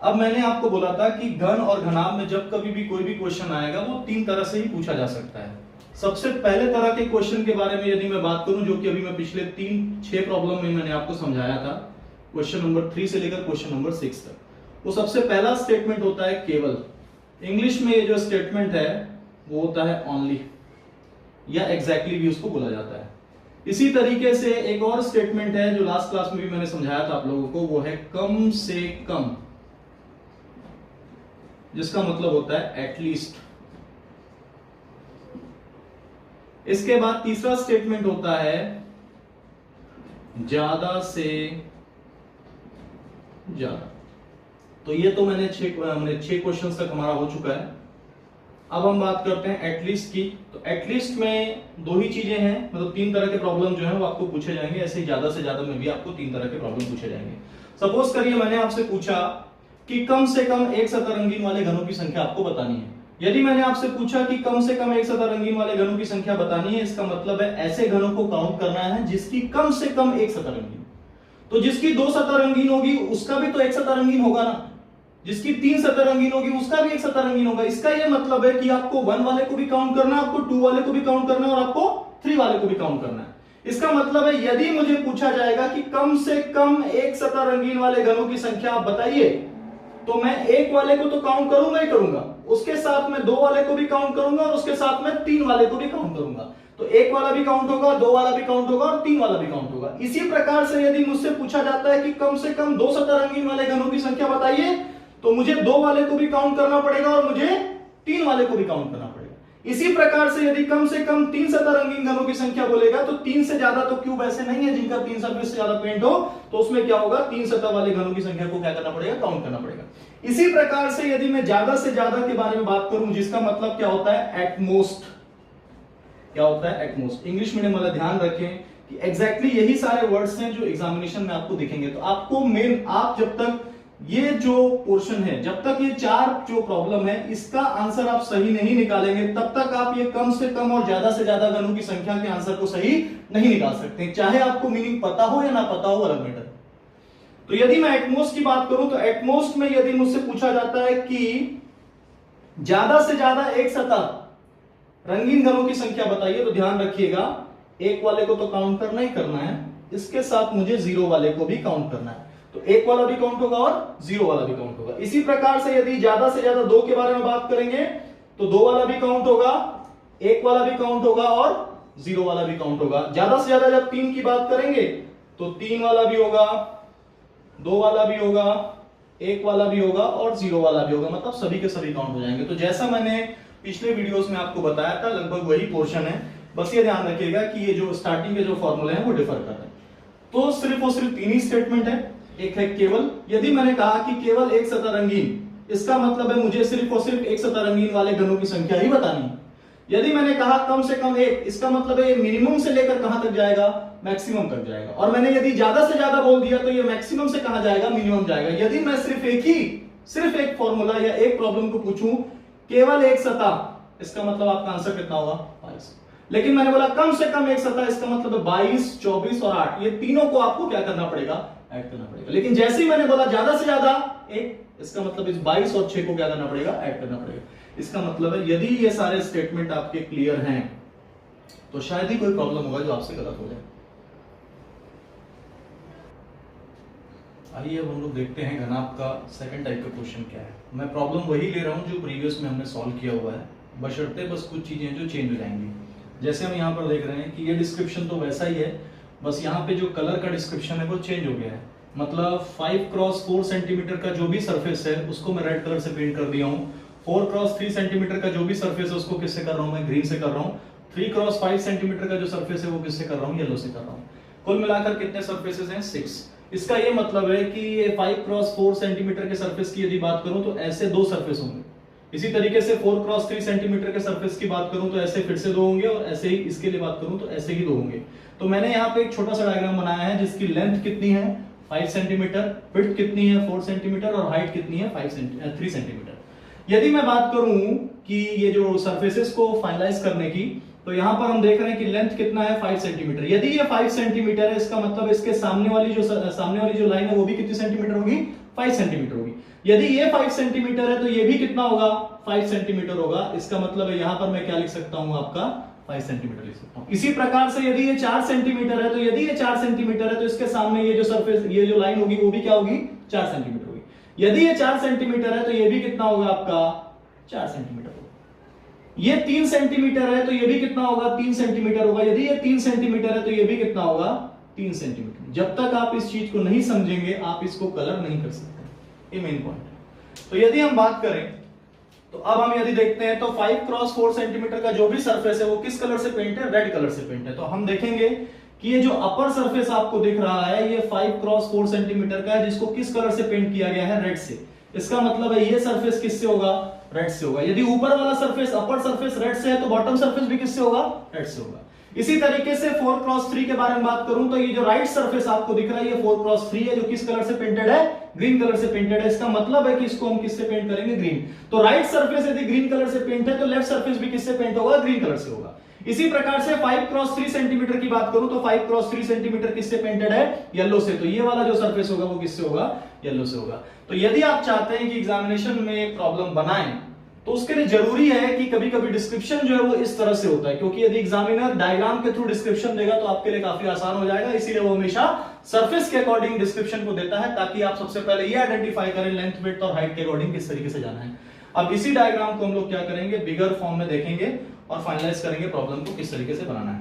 अब मैंने आपको बोला था कि घन और घनाभ में जब कभी भी कोई भी क्वेश्चन आएगा वो 3 तरह से ही पूछा जा सकता है। सबसे पहले तरह के क्वेश्चन के बारे में यदि मैं बात करूं, जो कि अभी मैं पिछले 6 प्रॉब्लम में मैंने आपको समझाया था, क्वेश्चन नंबर 3 से लेकर क्वेश्चन नंबर 6 तक, वो सबसे पहला स्टेटमेंट होता है केवल। इंग्लिश में ये जो स्टेटमेंट है वो होता है ओनली, या एग्जैक्टली भी उसको बोला जाता है। इसी तरीके से एक और स्टेटमेंट है जो लास्ट क्लास में भी मैंने समझाया था आप लोगों को, वो है कम से कम, जिसका मतलब होता है एटलीस्ट। इसके बाद तीसरा स्टेटमेंट होता है ज्यादा से ज्यादा। तो ये तो मैंने 6 क्वेश्चंस तक हमारा हो चुका है। अब हम बात करते हैं एटलीस्ट की। तो एटलीस्ट में 2 ही चीजें हैं, मतलब 3 तरह के प्रॉब्लम जो है वो आपको पूछे जाएंगे। ऐसे ही ज्यादा से ज्यादा में भी आपको 3 तरह के प्रॉब्लम पूछे जाएंगे। सपोज करिए मैंने आपसे पूछा कि कम से कम 1 सतह रंगीन वाले घनों की संख्या आपको बतानी है। यदि मैंने आपसे पूछा कि कम से कम 1 सतह रंगीन वाले घनों की संख्या बतानी है, इसका मतलब है ऐसे घनों को काउंट करना है जिसकी कम से कम 1 सतह रंगीन। तो जिसकी 2 सतह रंगीन होगी उसका भी तो 1 सतह रंगीन होगा ना, जिसकी 3 सतह रंगीन होगी उसका भी 1 सतह रंगीन होगा। इसका यह मतलब है कि आपको 1 वाले को भी काउंट करना है, आपको 2 वाले को भी काउंट करना है, और आपको 3 वाले को भी काउंट करना है। इसका मतलब है यदि मुझे पूछा जाएगा कि कम से कम 1 सतह रंगीन वाले घनों की संख्या आप बताइए, तो मैं 1 वाले को तो काउंट करूंगा ही करूंगा, उसके साथ में 2 वाले को भी काउंट करूंगा, और उसके साथ में 3 वाले को भी काउंट करूंगा। तो 1 वाला भी काउंट होगा, 2 वाला भी काउंट होगा, और 3 वाला भी काउंट होगा। इसी प्रकार से यदि मुझसे पूछा जाता है कि कम से कम 2 सतह रंगीन वाले घनों की संख्या बताइए, तो मुझे 2 वाले को भी काउंट करना पड़ेगा और मुझे 3 वाले को भी काउंट करना पड़ेगा। इसी प्रकार से यदि कम से कम 3 सतह रंगीन घनों की संख्या बोलेगा, तो 3 से ज्यादा तो क्यूब ऐसे नहीं है जिनका 3 सरफेस से ज्यादा पेंट हो, तो उसमें क्या होगा 3 सतह वाले घनों की संख्या को क्या करना पड़ेगा, काउंट करना पड़ेगा। इसी प्रकार से यदि मैं ज्यादा से ज्यादा के बारे में बात करूं, जिसका मतलब क्या होता है एटमोस्ट, क्या होता है एटमोस्ट। इंग्लिश मीडियम वाला ध्यान रखें कि एग्जैक्टली यही सारे वर्ड्स हैं जो एग्जामिनेशन में आपको दिखेंगे। तो आपको मेन, आप जब तक ये जो पोर्शन है, जब तक ये 4 जो प्रॉब्लम है इसका आंसर आप सही नहीं निकालेंगे तब तक आप ये कम से कम और ज्यादा से ज्यादा घनों की संख्या के आंसर को सही नहीं निकाल सकते, चाहे आपको मीनिंग पता हो या ना पता हो, अलग मैटर। तो यदि मैं एटमोस्ट की बात करूं तो एटमोस्ट में यदि मुझसे पूछा जाता है कि ज्यादा से ज्यादा एक सतह रंगीन घनों की संख्या बताइए, तो ध्यान रखिएगा एक वाले को तो काउंट करना ही करना है, इसके साथ मुझे 0 वाले को भी काउंट करना है। तो एक वाला भी काउंट होगा और 0 वाला भी काउंट होगा। इसी प्रकार से यदि ज्यादा से ज्यादा 2 के बारे में बात करेंगे तो 2 वाला भी काउंट होगा, 1 वाला भी काउंट होगा और 0 वाला भी काउंट होगा। ज्यादा से ज्यादा जब 3 की बात करेंगे तो 3 वाला भी होगा, 2 वाला भी होगा, 1 वाला भी होगा और 0 वाला भी होगा, मतलब सभी के सभी काउंट हो जाएंगे। तो जैसा मैंने पिछले वीडियोस में आपको बताया था लगभग वही पोर्शन है, बस ये ध्यान रखिएगा कि ये जो स्टार्टिंग के जो फॉर्मूले हैं वो डिफर कर रहे हैं। तो सिर्फ और सिर्फ 3 ही स्टेटमेंट है। एक है केवल, यदि मैंने कहा कि केवल एक सतह रंगीन, इसका मतलब है मुझे सिर्फ और सिर्फ एक सतह रंगीन वाले घनों की संख्या ही बतानी है। यदि मैंने कहा कम से कम एक, इसका मतलब है ये मिनिमम से लेकर कहां तक जाएगा, मैक्सिमम तक जाएगा। और मैंने यदि ज्यादा से ज्यादा बोल दिया तो ये मैक्सिमम से कहां जाएगा, मिनिमम जाएगा। यदि मैं सिर्फ एक फॉर्मूला या एक प्रॉब्लम को पूछूं केवल एक सतह, इसका मतलब आपका आंसर कितना होगा, 22। लेकिन मैंने बोला कम से कम एक सतह, इसका मतलब है 22, 24 और 8, ये तीनों को आपको क्या करना पड़ेगा, ऐड करना पड़ेगा। लेकिन जैसे ही मैंने बोला ज्यादा से ज्यादा एक, इसका मतलब इस 22 और 6 को क्या करना पड़ेगा, ऐड करना पड़ेगा। इसका मतलब है यदि ये सारे स्टेटमेंट आपके क्लियर हैं तो शायद ही कोई प्रॉब्लम होगा जो आपसे गलत हो जाए। आइए अब हम लोग देखते हैं घनाभ का सेकंड टाइप का क्वेश्चन क्या है। मैं प्रॉब्लम वही ले रहा हूं जो प्रीवियस में हमने सॉल्व किया हुआ है, बशर्ते बस कुछ चीजें जो चेंज हो जाएंगी। जैसे हम यहाँ पर देख रहे हैं कि ये डिस्क्रिप्शन तो वैसा ही है, बस यहाँ पे जो कलर का डिस्क्रिप्शन है वो चेंज हो गया है। मतलब 5x4 सेंटीमीटर का जो भी सरफेस है उसको मैं रेड कलर से पेंट कर दिया हूँ। 4x3 सेंटीमीटर का जो भी सरफेस है उसको किससे कर रहा हूँ, मैं ग्रीन से कर रहा हूँ। 3x5 सेंटीमीटर का जो सरफेस है वो किससे कर रहा हूँ, येलो से कर रहा हूँ। कुल मिलाकर कितने सरफेसेस हैं, 6। इसका ये मतलब है कि ये 5x4 सेंटीमीटर के सरफेस की यदि बात करूं तो ऐसे 2 सरफेस होंगे। इसी तरीके से 4x3 सेंटीमीटर के सरफेस की बात करूं तो ऐसे फिर से 2 होंगे, और ऐसे ही इसके लिए बात करूं तो ऐसे ही 2 होंगे। तो मैंने यहाँ पे एक छोटा सा डायग्राम बनाया है जिसकी लेंथ कितनी है 5 सेंटीमीटर, विड्थ कितनी है 4 सेंटीमीटर और हाइट कितनी है 3 सेंटीमीटर। यदि मैं बात करूं कि ये जो सरफेसेस को फाइनलाइज करने की, तो यहां पर हम देख रहे हैं कि लेंथ कितना है 5 सेंटीमीटर। यदि ये 5 सेंटीमीटर है इसका मतलब इसके सामने वाली जो लाइन है वो भी कितनी सेंटीमीटर होगी, 5 सेंटीमीटर होगी। यदि ये 5 सेंटीमीटर है तो ये भी कितना होगा, 5 सेंटीमीटर होगा। इसका मतलब है यहां पर मैं क्या लिख सकता हूं, आपका 5 सेंटीमीटर लिख सकता हूं। इसी प्रकार से यदि ये 4 सेंटीमीटर है तो यदि ये 4 सेंटीमीटर है तो इसके सामने ये जो सरफेस, ये जो लाइन होगी वो भी क्या होगी, 4 सेंटीमीटर होगी। यदि ये 4 सेंटीमीटर है तो ये भी कितना होगा, आपका 4 सेंटीमीटर होगा। ये 3 सेंटीमीटर है तो ये भी कितना होगा, 3 सेंटीमीटर होगा। यदि ये 3 सेंटीमीटर है तो ये भी कितना होगा, 3 सेंटीमीटर। जब तक आप इस चीज को नहीं समझेंगे आप इसको कलर नहीं कर सकते, ये मेन पॉइंट है। तो यदि हम बात करें तो अब हम यदि देखते हैं तो 5x4 सेंटीमीटर का जो भी सरफेस है वो किस कलर से पेंट है, रेड कलर से पेंट है। तो हम देखेंगे कि ये जो अपर सरफेस आपको दिख रहा है ये 5x4 सेंटीमीटर का है, जिसको किस कलर से पेंट किया गया है, रेड से। इसका मतलब है ये सरफेस किससे होगा, रेड से होगा। यदि ऊपर वाला सरफेस, अपर सरफेस रेड से है तो बॉटम सरफेस भी किससे होगा, रेड से होगा। इसी तरीके से 4x3 के बारे में बात करूं तो ये जो राइट सरफेस आपको दिख रहा है ये 4x3 है, जो किस कलर से पेंटेड है, ग्रीन कलर से पेंटेड है। इसका मतलब है कि इसको हम किससे पेंट करेंगे, ग्रीन। तो राइट सरफेस यदि ग्रीन कलर से पेंट है तो लेफ्ट सरफेस भी किससे पेंट होगा, ग्रीन कलर से होगा। इसी प्रकार से 5x3 सेंटीमीटर की बात करूं तो 5x3 सेंटीमीटर किससे पेंटेड है, येलो से। तो ये वाला जो सरफेस होगा वो किससे होगा, येलो से होगा। तो यदि आप चाहते हैं कि एग्जामिनेशन में प्रॉब्लम बनाएं तो उसके लिए जरूरी है कि कभी कभी डिस्क्रिप्शन जो है वो इस तरह से होता है, क्योंकि यदि एग्जामिनर डायग्राम के थ्रू डिस्क्रिप्शन देगा तो आपके लिए काफी आसान हो जाएगा। इसीलिए वो हमेशा सरफेस के अकॉर्डिंग डिस्क्रिप्शन को देता है, ताकि आप सबसे पहले ये आइडेंटिफाई करें लेंथ, विड्थ और हाइट के अकॉर्डिंग किस तरीके से जाना है। अब इसी डायग्राम को हम लोग क्या करेंगे, बिगर फॉर्म में देखेंगे और फाइनलाइज करेंगे प्रॉब्लम को किस तरीके से बनाना है।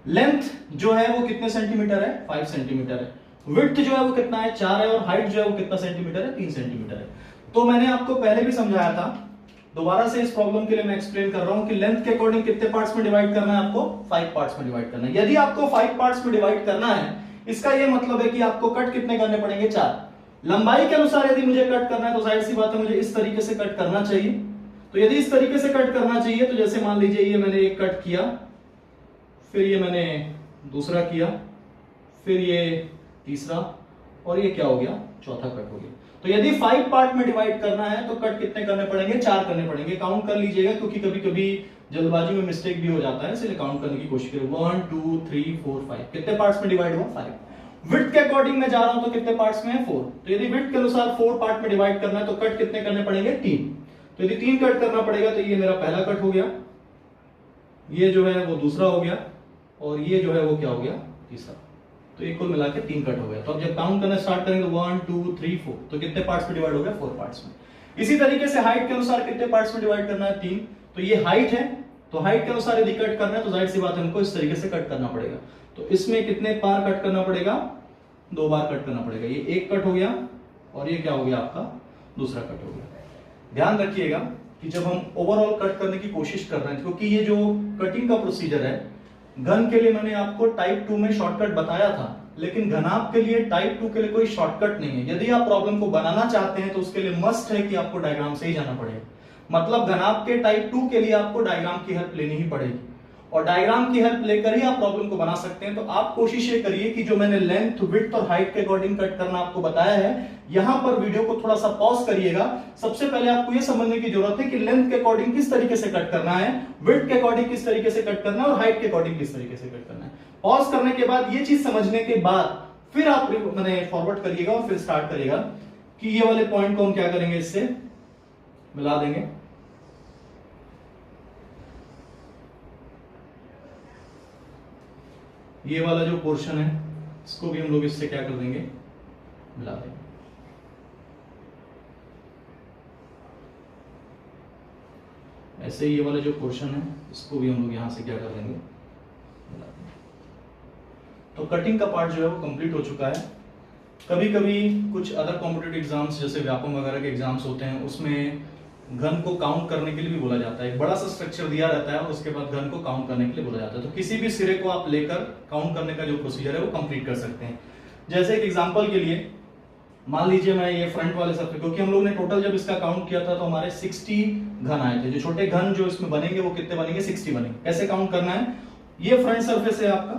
लेंथ जो है वो कितने सेंटीमीटर है, 5 सेंटीमीटर है। विड्थ जो है वो कितना है, 4 है। और हाइट जो है वो कितना सेंटीमीटर है, 3 सेंटीमीटर है। तो मैंने आपको पहले भी समझाया था, दोबारा से इस प्रॉब्लम के लिए मैं एक्सप्लेन कर रहा हूं कि लेंथ के अकॉर्डिंग कितने पार्ट्स में डिवाइड करना है, आपको 5 पार्ट्स में डिवाइड करना है। यदि आपको 5 पार्ट्स में डिवाइड करना है, इसका यह मतलब है कि आपको कट कितने करने पड़ेंगे, 4। लंबाई के अनुसार यदि मुझे कट करना है तो जाहिर सी बात है मुझे इस तरीके से कट करना चाहिए। तो यदि इस तरीके से कट करना चाहिए तो जैसे मान लीजिए ये मैंने एक कट किया, फिर ये मैंने दूसरा किया, फिर ये तीसरा, और ये क्या हो गया, चौथा कट हो गया। तो यदि 5 पार्ट में डिवाइड करना है तो कट कितने करने पड़ेंगे, 4 करने पड़ेंगे। काउंट कर लीजिएगा क्योंकि कभी कभी जल्दबाजी में मिस्टेक भी हो जाता है, इसलिए काउंट करने की कोशिश करें। 1 2 3 4 5 कितने पार्ट्स में डिवाइड हुआ, 5। विड्थ के अकॉर्डिंग मैं जा रहा हूं तो कितने पार्ट्स में है, 4। तो यदि विड्थ के अनुसार 4 पार्ट में डिवाइड करना है तो कट कितने करने पड़ेंगे, 3। तो यदि 3 कट करना पड़ेगा तो ये मेरा पहला कट हो गया, ये जो है वो दूसरा हो गया, और ये जो है वो क्या हो गया, तीसरा। तो ये कुल मिला के 3 कट हो गया। तो अब जब काउंट करना स्टार्ट करेंगे 1 2 3 4, तो कितने पार्ट्स में डिवाइड हो गया, 4 पार्ट्स में। इसी तरीके से हाइट के अनुसार कितने पार्ट्स में डिवाइड करना है, 3। तो ये हाइट है, तो हाइट के अनुसार यदि कट करना है तो जाहिर सी बात है हमको इस तरीके से कट करना पड़ेगा। तो इसमें कितने बार कट करना पड़ेगा, 2 बार कट करना पड़ेगा। ये एक कट हो गया और ये क्या हो गया आपका, दूसरा कट हो गया। ध्यान रखिएगा कि जब हम ओवरऑल कट करने की कोशिश कर रहे हैं, क्योंकि ये जो कटिंग का प्रोसीजर है, घन के लिए मैंने आपको टाइप 2 में शॉर्टकट बताया था, लेकिन घनाभ के लिए टाइप 2 के लिए कोई शॉर्टकट नहीं है। यदि आप प्रॉब्लम को बनाना चाहते हैं तो उसके लिए मस्ट है कि आपको डायग्राम से ही जाना पड़ेगा। मतलब घनाभ के टाइप 2 के लिए आपको डायग्राम की हेल्प लेनी ही पड़ेगी, और डायग्राम की हेल्प लेकर ही आप प्रॉब्लम को बना सकते हैं। तो आप कोशिश ये करिए कि जो मैंने लेंथ, विड्थ और हाइट के अकॉर्डिंग कट करना आपको बताया है, यहां पर वीडियो को थोड़ा सा पॉज करिएगा। सबसे पहले आपको ये समझने की जरूरत है कि लेंथ के अकॉर्डिंग किस तरीके से कट करना है, विड्थ के अकॉर्डिंग किस तरीके से कट करना है, और हाइट के अकॉर्डिंग किस तरीके से कट करना है। पॉज करने के बाद, ये चीज समझने के बाद फिर आप मैंने फॉरवर्ड करिएगा और फिर स्टार्ट करिएगा कि ये वाले पॉइंट को हम क्या करेंगे, इससे मिला देंगे। ये वाला जो पोर्शन है इसको भी हम लोग इससे क्या कर देंगे, मिला देंगे। ऐसे ही ये वाला जो पोर्शन है इसको भी हम लोग यहां से क्या कर देंगे, मिला देंगे। तो कटिंग का पार्ट जो है वो कंप्लीट हो चुका है। कभी कभी कुछ अदर कॉम्पिटिटिव एग्जाम्स जैसे व्यापम वगैरह के एग्जाम्स होते हैं, उसमें घन को काउंट करने के लिए भी बोला जाता है। एक बड़ा सा स्ट्रक्चर दिया रहता है और उसके बाद घन को काउंट करने के लिए बोला जाता है। तो किसी भी सिरे को आप लेकर काउंट करने का जो प्रोसीजर है वो कंप्लीट कर सकते हैं। जैसे एक एग्जांपल के लिए मान लीजिए मैं ये फ्रंट वाले सरफेस, क्योंकि हम लोग ने टोटल जब इसका काउंट किया था तो हमारे 60 घन आए थे। जो छोटे घन जो इसमें बनेंगे वो कितने बनेंगे, 60 बनेंगे। कैसे काउंट करना है, ये फ्रंट सरफेस है आपका,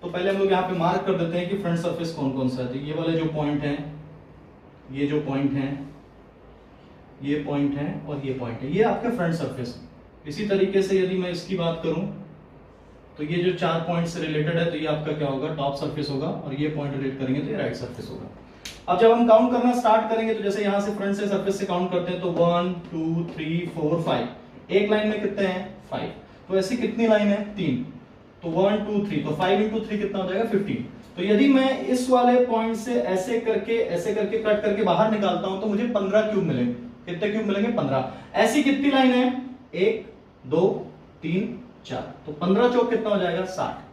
तो पहले हम लोग यहाँ पे मार्क कर देते हैं कि फ्रंट सरफेस कौन कौन सा है। तो ये वाले जो पॉइंट हैं, ये जो पॉइंट हैं, ये पॉइंट है और ये पॉइंट है, ये आपके फ्रंट सरफेस। इसी तरीके से यदि मैं इसकी बात करूं तो ये जो 4 पॉइंट से रिलेटेड है तो ये आपका क्या होगा, टॉप सरफेस होगा, और ये पॉइंट रिलेट करेंगे तो ये राइट सरफेस होगा। अब जब हम काउंट करना स्टार्ट करेंगे तो जैसे यहां से फ्रंट से सरफेस से काउंट करते हैं तो 1 2 3 4 5, एक लाइन में कितने हैं, 5। तो ऐसी कितनी लाइन है, 3। तो 1 2 3, तो 5 इंटू 3 कितना हो जाएगा, 15। तो यदि मैं इस वाले पॉइंट से ऐसे करके कट करके बाहर निकालता हूं तो मुझे 15 क्यूब मिलेंगे। कितने क्यूब मिलेंगे, 15। ऐसी कितनी लाइन है, 1 2 3 4, तो 15 चौक कितना हो जाएगा, 60।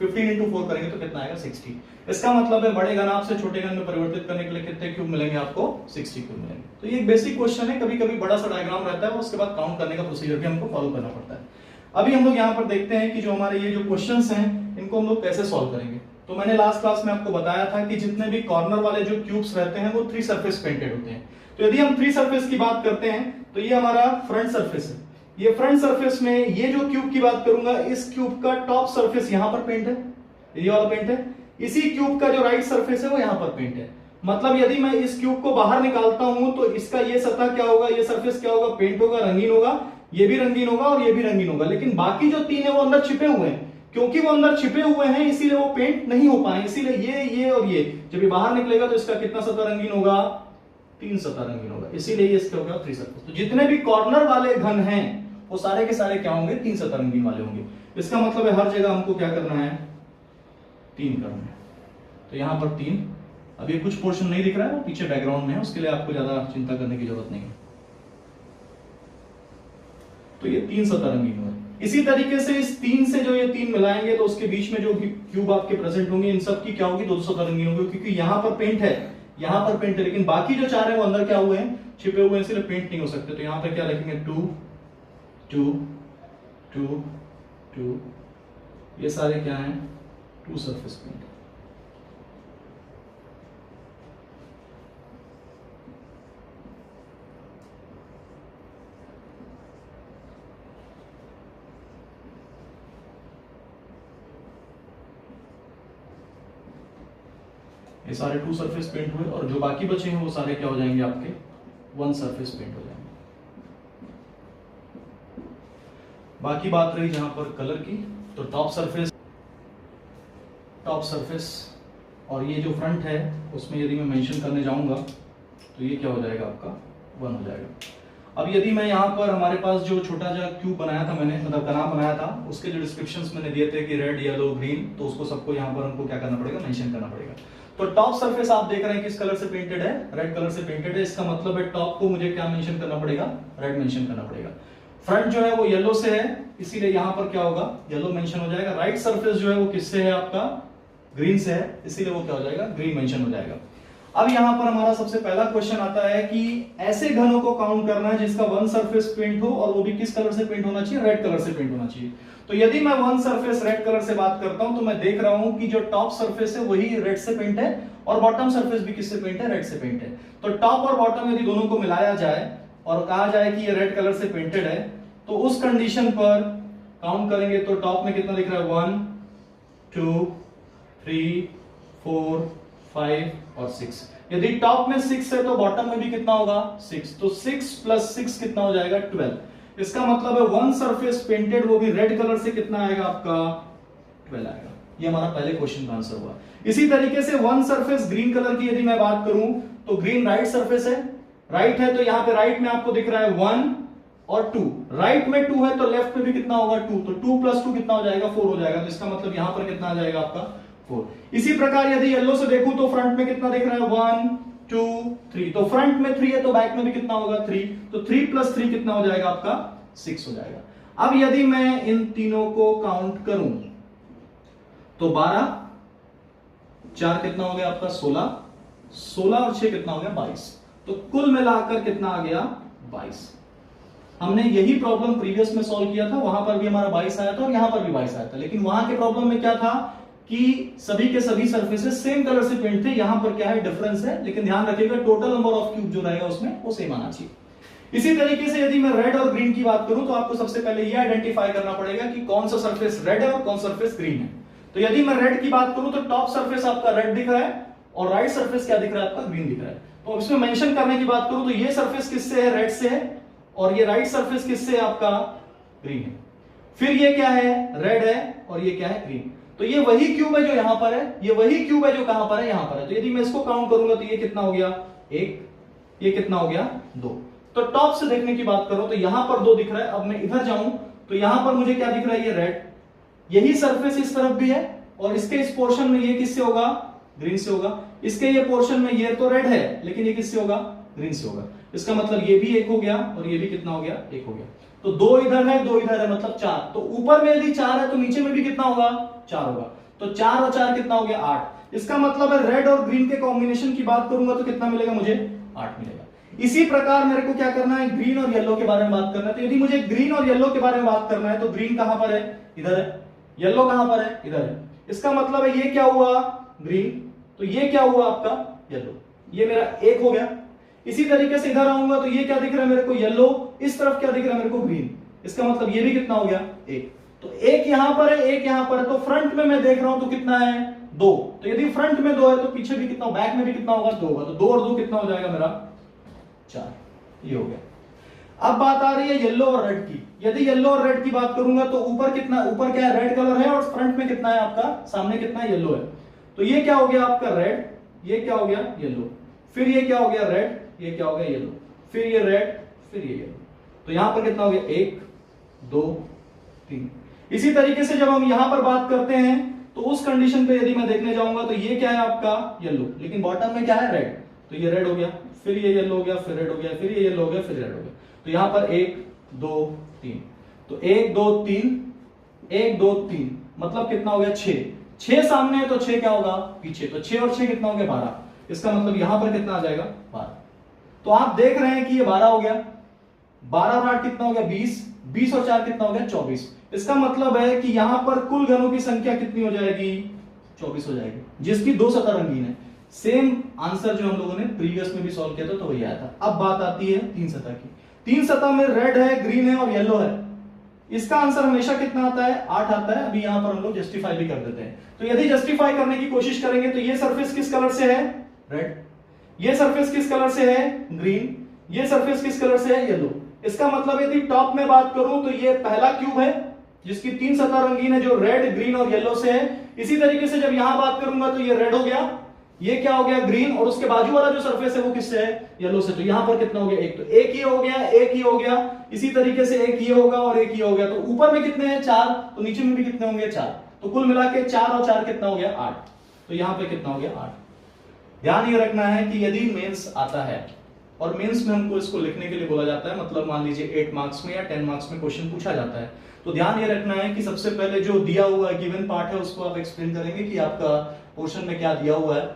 15 इंटू 4 करेंगे तो कितना आएगा, 60। इसका मतलब है बड़े घनाभ से छोटे घन में परिवर्तित करने के लिए कितने क्यूब मिलेंगे आपको, 60 क्यूब मिलेंगे। तो ये एक बेसिक क्वेश्चन है। कभी कभी बड़ा सा डायग्राम रहता है, उसके बाद काउंट करने का प्रोसीजर भी हमको फॉलो करना पड़ता है। अभी हम लोग यहाँ पर देखते हैं कि जो हमारे ये जो क्वेश्चंस हैं इनको हम लोग कैसे सॉल्व करेंगे। तो मैंने लास्ट क्लास में आपको बताया था कि जितने भी कॉर्नर वाले जो क्यूब्स रहते हैं वो 3 सरफेस पेंटेड होते हैं। तो यदि हम 3 सरफेस की बात करते हैं तो ये हमारा फ्रंट सरफेस है। ये फ्रंट सरफेस में ये जो क्यूब की बात करूंगा, इस क्यूब का टॉप सरफेस यहां पर पेंट है, ये वाला पेंट है। इसी क्यूब का जो राइट सरफेस है वो यहां पर पेंट है। मतलब यदि मैं इस क्यूब को बाहर निकालता हूं तो इसका ये सतह क्या होगा, ये सरफेस क्या होगा, पेंट होगा, रंगीन होगा, ये भी रंगीन होगा और ये भी रंगीन होगा। लेकिन बाकी जो 3 है वो अंदर छिपे हुए हैं। क्योंकि वो अंदर छिपे हुए हैं इसीलिए वो पेंट नहीं हो पाए। इसीलिए ये और ये जब ये बाहर निकलेगा तो इसका कितना सतह रंगीन होगा, 3 सतह रंगीन होगा। इसीलिए इसका होगा 3 सरफेस। तो जितने भी कॉर्नर वाले घन हैं वो सारे के सारे क्या होंगे, 3 सतह रंगीन वाले होंगे। इसका मतलब है हर जगह हमको क्या करना है, 3 करना है। तो यहां पर 3। अब ये कुछ पोर्शन नहीं दिख रहा है, पीछे बैकग्राउंड में है, उसके लिए आपको ज्यादा चिंता करने की जरूरत नहीं है। तो ये 3 सतह रंगीन हुए। इसी तरीके से इस 3 से जो ये 3 मिलाएंगे तो उसके बीच में जो क्यूब आपके प्रेजेंट होंगे इन सब की क्या होगी, 2 सतह रंगीन होगी। क्योंकि यहां पर पेंट है, यहां पर पेंट है, लेकिन बाकी जो 4 है वो अंदर क्या हुए हैं, छिपे हुए हैं, इसलिए पेंट नहीं हो सकते। तो यहां पर क्या लिखेंगे, 2 2 2 2, ये सारे क्या हैं, 2 सरफेस पेंट। ये सारे 2 सरफेस पेंट हुए और जो बाकी बचे हैं वो सारे क्या हो जाएंगे आपके 1 सरफेस पेंट हो जाएंगे। बाकी बात रही जहां पर कलर की, तो टॉप सरफेस और ये जो फ्रंट है उसमें यदि मैं मेंशन करने जाऊंगा तो ये क्या हो जाएगा आपका 1 हो जाएगा। अब यदि मैं यहाँ पर हमारे पास जो छोटा सा क्यूब बनाया था मैंने, मतलब कनाम बनाया था, उसके जो डिस्क्रिप्शंस मैंने दिए थे कि रेड येलो ग्रीन, तो उसको सबको यहाँ पर हमको क्या करना पड़ेगा, मेंशन करना पड़ेगा। तो टॉप सरफेस आप देख रहे हैं किस कलर से पेंटेड है, रेड कलर से पेंटेड है। इसका मतलब है टॉप को मुझे क्या मेंशन करना पड़ेगा, रेड मेंशन करना पड़ेगा। फ्रंट जो है वो येलो से है, इसीलिए यहां पर क्या होगा, येलो मेंशन हो जाएगा। राइट सरफेस जो है वो किससे है आपका, ग्रीन से है, इसीलिए वो क्या हो जाएगा, ग्रीन मेंशन हो जाएगा। अब यहां पर हमारा सबसे पहला क्वेश्चन आता है कि ऐसे घनों को काउंट करना है जिसका 1 सरफेस पेंट हो और वो भी किस कलर से पेंट होना चाहिए, रेड कलर से पेंट होना चाहिए। तो यदि मैं 1 सरफेस रेड कलर से बात करता हूं तो मैं देख रहा हूं कि जो टॉप सरफेस है वही रेड से पेंट है और बॉटम सरफेस भी किससे पेंट है, रेड से पेंट है। तो टॉप और बॉटम यदि दोनों को मिलाया जाए और कहा जाए कि ये रेड कलर से पेंटेड है, तो उस कंडीशन पर काउंट करेंगे तो टॉप में कितना दिख रहा है, 1 2 3 4 5 और 6। यदि टॉप में 6 है तो बॉटम में भी कितना होगा, 6। तो 6 + 6 कितना हो जाएगा, 12। इसका मतलब है 1 सरफेस पेंटेड, वो भी रेड कलर से, कितना आएगा आपका, 12 आएगा। ये हमारा पहले क्वेश्चन का आंसर हुआ। इसी तरीके से 1 सरफेस ग्रीन कलर की यदि मैं बात करूं तो ग्रीन राइट सरफेस है, राइट है, तो यहां पे राइट में आपको दिख रहा है 1 और 2, राइट में 2 है तो लेफ्ट में भी कितना होगा, 2। तो 2 + 2 कितना हो जाएगा, 4 हो जाएगा। तो इसका मतलब यहां पर कितना आ जाएगा आपका, 4। इसी प्रकार यदि येलो से देखूं तो फ्रंट में कितना दिख रहा है, 1 2 3, तो फ्रंट में 3 है तो बैक में भी कितना होगा, 3। तो 3 + 3 कितना हो जाएगा आपका, 6 हो जाएगा। अब यदि मैं इन तीनों को काउंट करूं तो 12 4 कितना हो गया आपका, 16 16 और 6 कितना हो गया, 22। तो कुल मिलाकर कितना आ गया, 22। हमने यही प्रॉब्लम प्रीवियस में सॉल्व किया था, वहां पर भी हमारा 22 आया था और यहां पर भी 22 आया था। लेकिन वहां के प्रॉब्लम में क्या था कि सभी के सभी सरफेसेस सेम कलर से पेंट थे, यहां पर क्या है, डिफरेंस है। लेकिन ध्यान रखिएगा टोटल नंबर ऑफ क्यूब जो रहेगा उसमें वो सेम आना चाहिए। इसी तरीके से यदि मैं रेड और ग्रीन की बात करूं तो आपको सबसे पहले ये आइडेंटिफाई करना पड़ेगा कि कौन सा सरफेस रेड है और कौन सा सरफेस ग्रीन है। तो यदि मैं रेड की बात करूं तो टॉप सरफेस आपका रेड दिख रहा है और राइट सरफेस क्या दिख रहा है आपका, ग्रीन दिख रहा है। तो इसमें मेंशन करने की बात करूं तो ये सरफेस किससे है, रेड से है, और ये राइट सरफेस किससे है आपका, ग्रीन है। फिर ये क्या है, रेड है, और ये क्या है, ग्रीन। तो ये वही क्यूब है जो यहां पर है, ये वही क्यूब है जो कहां पर है, यहां पर है। तो यदि मैं इसको काउंट करूंगा तो ये कितना हो गया, 1, ये कितना हो गया, 2। तो टॉप से देखने की बात करो तो यहां पर 2 दिख रहा है। अब मैं इधर जाऊं तो यहां पर मुझे क्या दिख रहा है, ये रेड, यही सरफेस इस तरफ भी है और इसके इस पोर्शन में ये किससे होगा, ग्रीन से होगा। इसके ये पोर्शन में ये तो रेड है लेकिन ये किससे होगा, ग्रीन से होगा। इसका मतलब ये भी 1 हो गया और ये भी कितना हो गया, 1 हो गया। तो 2 इधर है 2 इधर है, मतलब 4। तो ऊपर में यदि 4 है तो नीचे में भी कितना होगा, 4 होगा। तो 4 और 4 कितना हो गया, 8। इसका मतलब है रेड और ग्रीन के कॉम्बिनेशन की बात करूंगा तो कितना मिलेगा मुझे, 8 मिलेगा। इसी प्रकार मेरे को क्या करना है, ग्रीन और येलो के बारे में बात करना है। तो यदि मुझे ग्रीन और येलो के बारे में बात करना है तो ग्रीन कहां पर है, इधर है, येलो कहां पर है, इधर है। इसका मतलब है ये क्या हुआ, ग्रीन, तो ये क्या हुआ आपका, येलो। ये मेरा 1 हो गया। इसी तरीके से इधर आऊंगा तो ये क्या दिख रहा है मेरे को, येलो, इस तरफ क्या दिख रहा है मेरे को, ग्रीन। इसका मतलब ये भी कितना हो गया, 1। तो 1 यहां पर है, 1 यहां पर है। तो फ्रंट में मैं देख रहा हूं तो कितना है, 2। तो यदि फ्रंट में 2 है तो पीछे भी कितना, बैक में भी कितना होगा, 2 होगा। तो 2 और 2 कितना हो जाएगा मेरा, 4। ये हो गया। अब बात आ रही है येलो और रेड की। यदि येलो और रेड की बात करूंगा तो ऊपर कितना, ऊपर क्या है, रेड कलर है और फ्रंट में कितना है आपका, सामने कितना है, येलो है। तो ये क्या हो गया आपका रेड, ये क्या हो गया, येलो, फिर ये क्या हो गया रेड, ये क्या हो गया, येलो, फिर ये रेड, फिर ये येलो। तो यहां पर कितना हो गया, 1 2 3। इसी तरीके से जब हम यहां पर बात करते हैं तो उस कंडीशन पे यदि मैं देखने जाऊंगा तो ये क्या है आपका, येलो, लेकिन बॉटम में क्या है, रेड। तो ये रेड हो गया, फिर ये येलो हो गया, फिर रेड हो गया, फिर ये येलो हो गया, फिर रेड हो गया। तो यहां पर 1 2 3। तो 1 2 3 1 2 3 मतलब कितना हो गया, 6। 6 सामने है तो 6 क्या होगा, पीछे। तो 6 और 6 कितना हो गया, 12। इसका मतलब यहां पर कितना आ जाएगा, 12। तो आप देख रहे हैं कि ये 12 हो गया, 12 और 8 कितना हो गया, 20। 20 और 4 कितना हो गया, 24। इसका मतलब है कि यहां पर कुल घनों की संख्या कितनी हो जाएगी, 24 हो जाएगी, जिसकी 2 सतह रंगीन है। सेम आंसर जो हम लोगों ने प्रीवियस में भी सॉल्व किया था तो वही आया था। अब बात आती है 3 सतह की। 3 सतह में रेड है, ग्रीन है और येलो है। इसका आंसर हमेशा कितना आता है, 8 आता है। अभी यहां पर हम लोग जस्टिफाई भी कर देते हैं। तो यदि जस्टिफाई करने की कोशिश करेंगे तो ये सरफेस किस कलर से है, रेड, ये सरफेस किस कलर से है, ग्रीन, ये सरफेस किस कलर से है, येलो। इसका मतलब यदि टॉप में बात करूं तो ये पहला क्यूब है जिसकी 3 सतह रंगीन है, जो रेड, ग्रीन और येलो से है। इसी तरीके से जब यहां बात करूंगा तो ये रेड हो गया, ये क्या हो गया, ग्रीन, और उसके बाजू वाला जो सरफेस है वो किससे है, येलो से। तो यहां पर कितना हो गया, एक, तो एक ही हो गया, एक ही हो गया। इसी तरीके से एक ही होगा और एक ही हो गया। तो ऊपर में कितने हैं, 4, तो नीचे में भी कितने होंगे, 4। तो कुल मिला के 4 और 4 कितना हो गया, 8। तो यहां पे कितना हो गया, 8। ध्यान ये रखना है कि यदि मेंस आता है और मेंस में हमको इसको लिखने के लिए बोला जाता है, मतलब मान लीजिए 8 मार्क्स में या 10 मार्क्स में क्वेश्चन पूछा जाता है, तो ध्यान ये रखना है कि सबसे पहले जो दिया हुआ गिवन पार्ट है उसको आप एक्सप्लेन करेंगे कि आपका पोर्शन में क्या दिया हुआ है।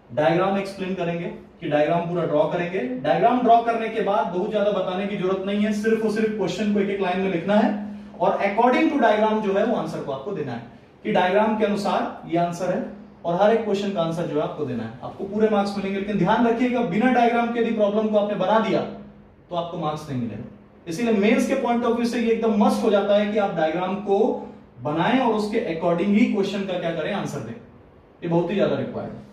डायग्राम एक्सप्लेन करेंगे कि डायग्राम पूरा ड्रॉ करेंगे। डायग्राम ड्रॉ करने के बाद बहुत ज्यादा बताने की जरूरत नहीं है, सिर्फ और सिर्फ क्वेश्चन को एक एक लाइन में लिखना है और अकॉर्डिंग टू डायग्राम जो है वो आंसर को आपको देना है कि डायग्राम के अनुसार ये आंसर है, और हर एक क्वेश्चन का आंसर जो है आपको देना है। आपको पूरे मार्क्स मिलेंगे, लेकिन ध्यान रखिएगा बिना डायग्राम के यदि प्रॉब्लम को आपने बना दिया तो आपको मार्क्स नहीं मिलेगा। इसीलिए मेंस के पॉइंट ऑफ व्यू से ये एकदम मस्ट हो जाता है कि आप डायग्राम को बनाएं और उसके अकॉर्डिंग ही क्वेश्चन का क्या करें, आंसर दें। ये बहुत ही ज्यादा रिक्वायर्ड है।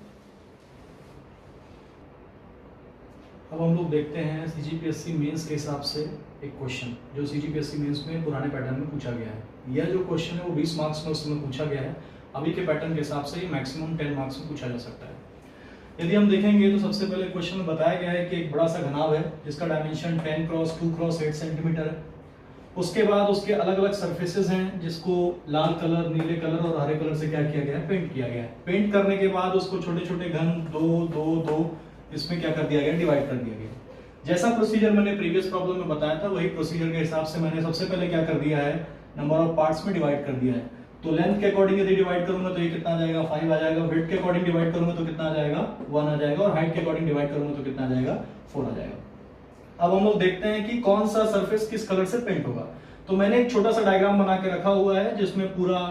अब हम लोग देखते हैं सीजीपीएससी मेंस के हिसाब से एक क्वेश्चन जो सीजीपीएससी मेंस में पुराने पैटर्न में पूछा गया है। यह जो क्वेश्चन है वो 20 मार्क्स में उस समय पूछा गया है। अभी के पैटर्न के हिसाब से ये मैक्सिमम 10 मार्क्स में पूछा जा सकता है। यदि हम देखेंगे तो सबसे पहले क्वेश्चन में बताया गया है कि एक बड़ा सा घनाभ है जिसका डायमेंशन 10 क्रॉस 2 क्रॉस 8 सेंटीमीटर है। उसके बाद उसके अलग अलग सर्फेसेस हैं जिसको लाल कलर, नीले कलर और हरे कलर से क्या किया गया है, पेंट किया गया है। पेंट करने के बाद उसको छोटे छोटे घन 2 2 2 इसमें क्या कर दिया गया, डिवाइड कर दिया गया। जैसा प्रोसीजर मैंने प्रीवियस प्रॉब्लम में बताया था वही प्रोसीजर के हिसाब से मैंने सबसे पहले क्या कर दिया है, नंबर ऑफ पार्ट्स में डिवाइड कर दिया है। तो लेंथ के अकॉर्डिंग यदि डिवाइड करूंगा तो ये कितना आ जाएगा, 5 आ जाएगा। विड्थ के अकॉर्डिंग डिवाइड करूंगा तो कितना आ जाएगा, 1 आ जाएगा। और हाइट के अकॉर्डिंग डिवाइड करूंगा तो कितना आ जाएगा, 4 आ जाएगा। अब हम लोग देखते हैं कि कौन सा सरफेस किस कलर से पेंट होगा। तो मैंने एक छोटा सा डायग्राम बना के रखा हुआ है जिसमें पूरा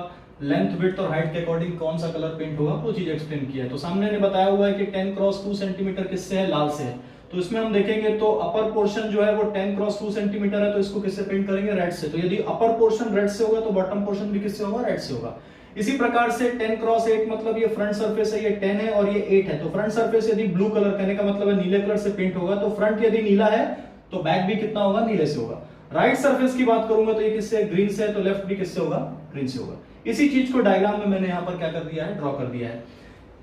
लेंथ, विड्थ और हाइट के अकॉर्डिंग कौन सा कलर पेंट होगा वो चीज एक्सप्लेन किया है। तो सामने ने बताया हुआ है कि 10 क्रॉस 2 सेंटीमीटर किससे है, लाल से है। तो इसमें हम देखेंगे तो अपर पोर्शन जो है वो 10 क्रॉस 2 सेंटीमीटर है, तो इसको किससे पेंट करेंगे, रेड से। तो यदि अपर पोर्शन रेड से होगा तो बॉटम पोर्शन भी किससे होगा, रेड से होगा। इसी प्रकार से 10 क्रॉस 8 मतलब ये फ्रंट सरफेस है, ये 10 है और ये 8 है। तो फ्रंट सरफेस यदि ब्लू कलर कहने का मतलब है नीले कलर से पेंट होगा, तो फ्रंट यदि नीला है तो बैक भी कितना होगा, नीले से होगा। राइट सरफेस की बात करूंगा तो ये किससे, ग्रीन से है, तो लेफ्ट भी किससे होगा, ग्रीन से होगा। इसी चीज को डायग्राम में मैंने यहाँ पर क्या कर दिया है, ड्रॉ कर दिया है।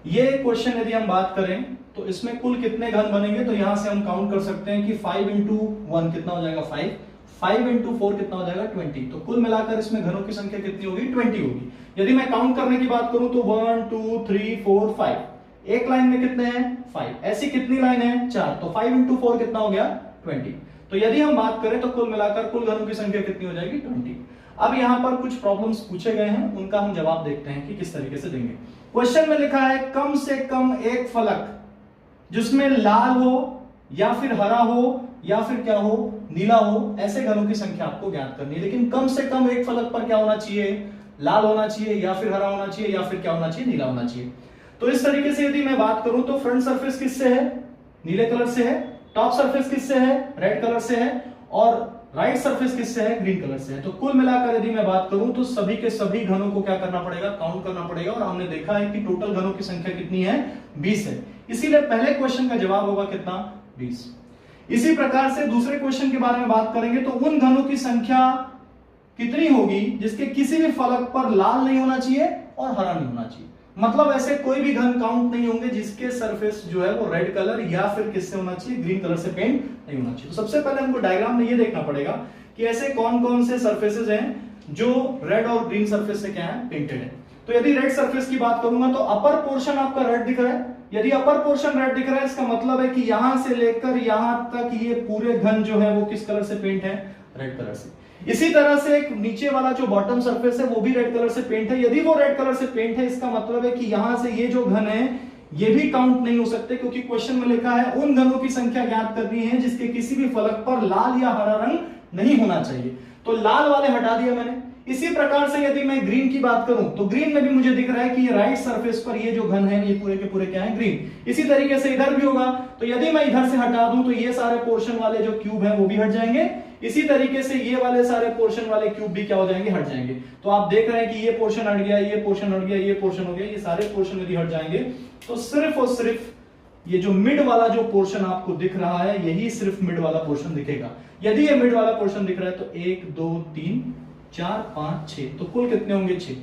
ये क्वेश्चन यदि हम बात करें तो इसमें कुल कितने घन बनेंगे, तो यहां से हम काउंट कर सकते हैं कि 5 into 1 कितना हो जाएगा, 5, 5 into 4 कितना हो जाएगा, 20। तो कुल मिलाकर इसमें घनों की संख्या कितनी होगी, 20 होगी। यदि मैं काउंट करने की बात करूं तो 1 2 3 4 5, एक लाइन में कितने हैं, 5। ऐसी कितनी लाइन है, 4। तो 5 into 4 कितना हो गया, 20। तो यदि हम बात करें तो कुल मिलाकर कुल घनों की संख्या कितनी हो जाएगी, 20। अब यहां पर कुछ प्रॉब्लम्स पूछे गए हैं, उनका हम जवाब देखते हैं कि किस तरीके से देंगे। क्वेश्चन में लिखा है कम से कम एक फलक जिसमें लाल हो या फिर हरा हो या फिर क्या हो, नीला हो, ऐसे घनों की संख्या आपको ज्ञात करनी है। लेकिन कम से कम एक फलक पर क्या होना चाहिए, लाल होना चाहिए या फिर हरा होना चाहिए या फिर क्या होना चाहिए, नीला होना चाहिए। तो इस तरीके से यदि मैं बात करूं तो फ्रंट सरफेस किससे है, नीले कलर से है। टॉप सरफेस किससे है, रेड कलर से है। और राइट सरफेस किससे है, ग्रीन कलर से है। तो कुल मिलाकर यदि मैं बात करूं तो सभी के सभी घनों को क्या करना पड़ेगा, काउंट करना पड़ेगा। और हमने देखा है कि टोटल घनों की संख्या कितनी है, 20 है। इसीलिए पहले क्वेश्चन का जवाब होगा कितना, 20। इसी प्रकार से दूसरे क्वेश्चन के बारे में बात करेंगे तो उन घनों की संख्या कितनी होगी जिसके किसी भी फलक पर लाल नहीं होना चाहिए और हरा नहीं होना चाहिए। मतलब ऐसे कोई भी घन काउंट नहीं होंगे जिसके सरफेस जो है वो रेड कलर या फिर किससे होना चाहिए, ग्रीन कलर से पेंट नहीं होना चाहिए। तो सबसे पहले हमको डायग्राम में ये देखना पड़ेगा कि ऐसे कौन कौन से सरफेसेस हैं जो रेड और ग्रीन सरफेस से क्या है, पेंटेड है। तो यदि रेड सरफेस की बात करूंगा तो अपर पोर्शन आपका रेड दिख रहा है। यदि अपर पोर्शन रेड दिख रहा है इसका मतलब है कि यहां से लेकर यहां तक ये पूरे घन जो है वो किस कलर से पेंट है, रेड कलर से। इसी तरह से एक नीचे वाला जो बॉटम सरफेस है वो भी रेड कलर से पेंट है। यदि वो रेड कलर से पेंट है इसका मतलब है कि यहां से ये जो घन है ये भी काउंट नहीं हो सकते, क्योंकि क्वेश्चन में लिखा है उन घनों की संख्या ज्ञात करनी है जिसके किसी भी फलक पर लाल या हरा रंग नहीं होना चाहिए। तो लाल वाले हटा दिया मैंने। इसी प्रकार से यदि मैं ग्रीन की बात करूं तो ग्रीन में भी मुझे दिख रहा है कि ये राइट सरफेस पर ये जो घन है ये पूरे के पूरे क्या है, ग्रीन। इसी तरीके से इधर भी होगा। तो यदि मैं इधर से हटा दूं तो ये सारे पोर्शन वाले जो क्यूब है वो भी हट जाएंगे। इसी तरीके से ये वाले सारे पोर्शन वाले क्यूब भी क्या हो जाएंगे, हट जाएंगे। तो आप देख रहे हैं कि ये पोर्शन हट गया, ये पोर्शन हट गया, ये पोर्शन हो गया, ये सारे पोर्शन यदि हट जाएंगे तो सिर्फ और सिर्फ ये जो मिड वाला जो पोर्शन आपको दिख रहा है, यही सिर्फ मिड वाला पोर्शन दिखेगा। यदि ये मिड वाला पोर्शन दिख रहा है तो 1 2 3 4 5 6, तो कुल कितने होंगे 6।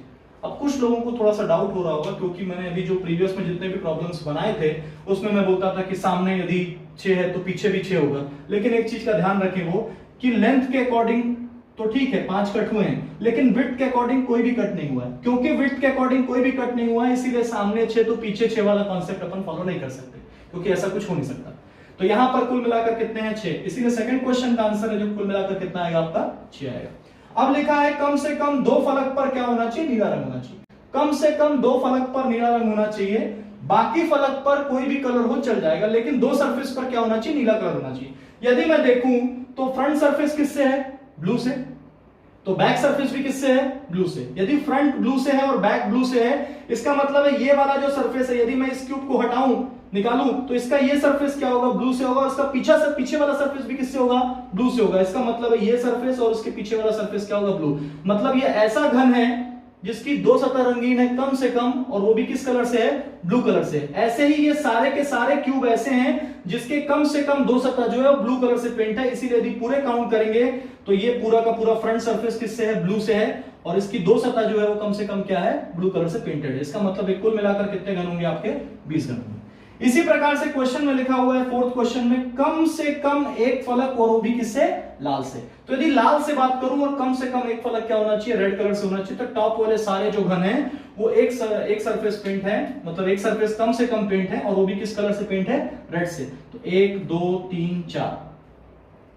अब कुछ लोगों को थोड़ा सा डाउट हो रहा होगा, क्योंकि मैंने अभी जो प्रीवियस में जितने भी प्रॉब्लम्स बनाए थे उसमें मैं बोलता था कि सामने यदि 6 है तो पीछे भी 6 होगा। लेकिन एक चीज का ध्यान रखें वो कि लेंथ के अकॉर्डिंग तो ठीक है 5 कट हुए हैं, लेकिन विड्थ के अकॉर्डिंग कोई भी कट नहीं हुआ है। क्योंकि विड्थ के अकॉर्डिंग कोई भी कट नहीं हुआ है, इसीलिए सामने 6 तो पीछे 6 वाला कॉन्सेप्ट अपन फॉलो नहीं कर सकते, क्योंकि ऐसा कुछ हो नहीं सकता। तो यहां पर कुल मिलाकर कितने हैं 6, इसीलिए सेकंड क्वेश्चन का आंसर है जो कुल मिलाकर कितना आएगा आपका 6 आएगा। अब लिखा है कम से कम 2 फलक पर क्या होना चाहिए, नीला रंग होना चाहिए। कम से कम 2 फलक पर नीला रंग होना चाहिए, बाकी फलक पर कोई भी कलर हो चल जाएगा, लेकिन 2 सरफेस पर क्या होना चाहिए, नीला कलर होना चाहिए। यदि मैं देखूं तो फ्रंट सरफेस किससे है, ब्लू से, तो बैक सरफेस भी किससे है, ब्लू से। यदि फ्रंट ब्लू से है और बैक ब्लू से है, इसका मतलब है ये वाला जो सरफेस है, यदि मैं इस क्यूब को हटाऊं निकालूं तो इसका ये सरफेस क्या होगा, ब्लू से होगा, और इसका पीछे वाला सरफेस भी किससे होगा, ब्लू से होगा। इसका मतलब है ये सरफेस और इसके पीछे वाला सरफेस क्या होगा, ब्लू। मतलब ये ऐसा घन है जिसकी 2 सतह रंगीन है कम से कम, और वो भी किस कलर से है, ब्लू कलर से। ऐसे ही ये सारे के सारे क्यूब ऐसे हैं जिसके कम से कम 2 सतह जो है वो ब्लू कलर से पेंट है। इसीलिए यदि पूरे काउंट करेंगे तो ये पूरा का पूरा फ्रंट सरफेस किससे है, ब्लू से है, और इसकी 2 सतह जो है वो कम से कम क्या है, ब्लू कलर से पेंटेड है। इसका मतलब है कुल मिलाकर कितने घन होंगे आपके, 20 घन होंगे। इसी प्रकार से क्वेश्चन में लिखा हुआ है 4th क्वेश्चन में कम से कम 1 फलक, और वो भी किससे, लाल से। तो यदि लाल से बात करूं और कम से कम 1 फलक क्या होना चाहिए, रेड कलर से होना चाहिए। तो टॉप वाले सारे जो घन हैं वो एक सरफेस पेंट है, मतलब एक सरफेस कम से कम पेंट है, और वो भी किस कलर से पेंट है, रेड से। तो 1 2 3 4,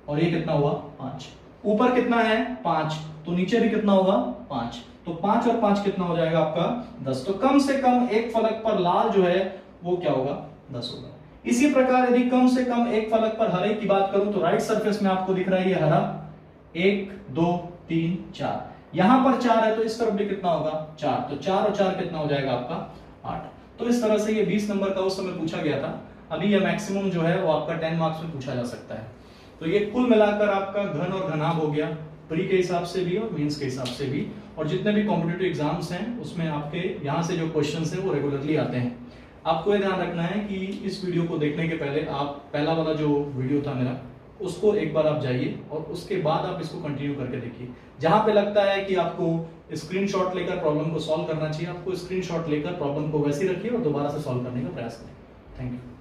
और ये कितना हुआ 5। ऊपर कितना है 5, तो नीचे भी कितना होगा 5। तो 5 और 5 कितना हो जाएगा आपका 10। तो कम से कम 1 फलक पर लाल जो है वो क्या होगा, 10 होगा। इसी प्रकार यदि कम से कम 1 फलक पर हरे की बात करूं तो राइट सरफेस में आपको दिख रहा है ये हरा, 1 2 3 4, यहां पर 4 है तो इस तरफ भी कितना होगा 4। तो 4 और 4 कितना हो जाएगा आपका 8। तो इस तरह से ये 20 नंबर का उस समय पूछा गया था। अभी ये मैक्सिमम जो है वो आपका 10 मार्क्स में पूछा जा सकता है। तो ये कुल मिलाकर आपका घन और घनाभ हो गया, प्री के हिसाब से भी और मेंस के हिसाब से भी, और जितने भी कॉम्पिटिटिव एग्जाम्स हैं उसमें आपके यहाँ से जो क्वेश्चंस हैं वो रेगुलरली आते हैं। आपको ये ध्यान रखना है कि इस वीडियो को देखने के पहले आप पहला वाला जो वीडियो था मेरा उसको एक बार आप जाइए और उसके बाद आप इसको कंटिन्यू करके देखिए। जहां पे लगता है कि आपको स्क्रीनशॉट लेकर प्रॉब्लम को सॉल्व करना चाहिए, आपको स्क्रीनशॉट लेकर प्रॉब्लम को वैसे ही रखिए और दोबारा से सॉल्व करने का प्रयास करें। Thank you.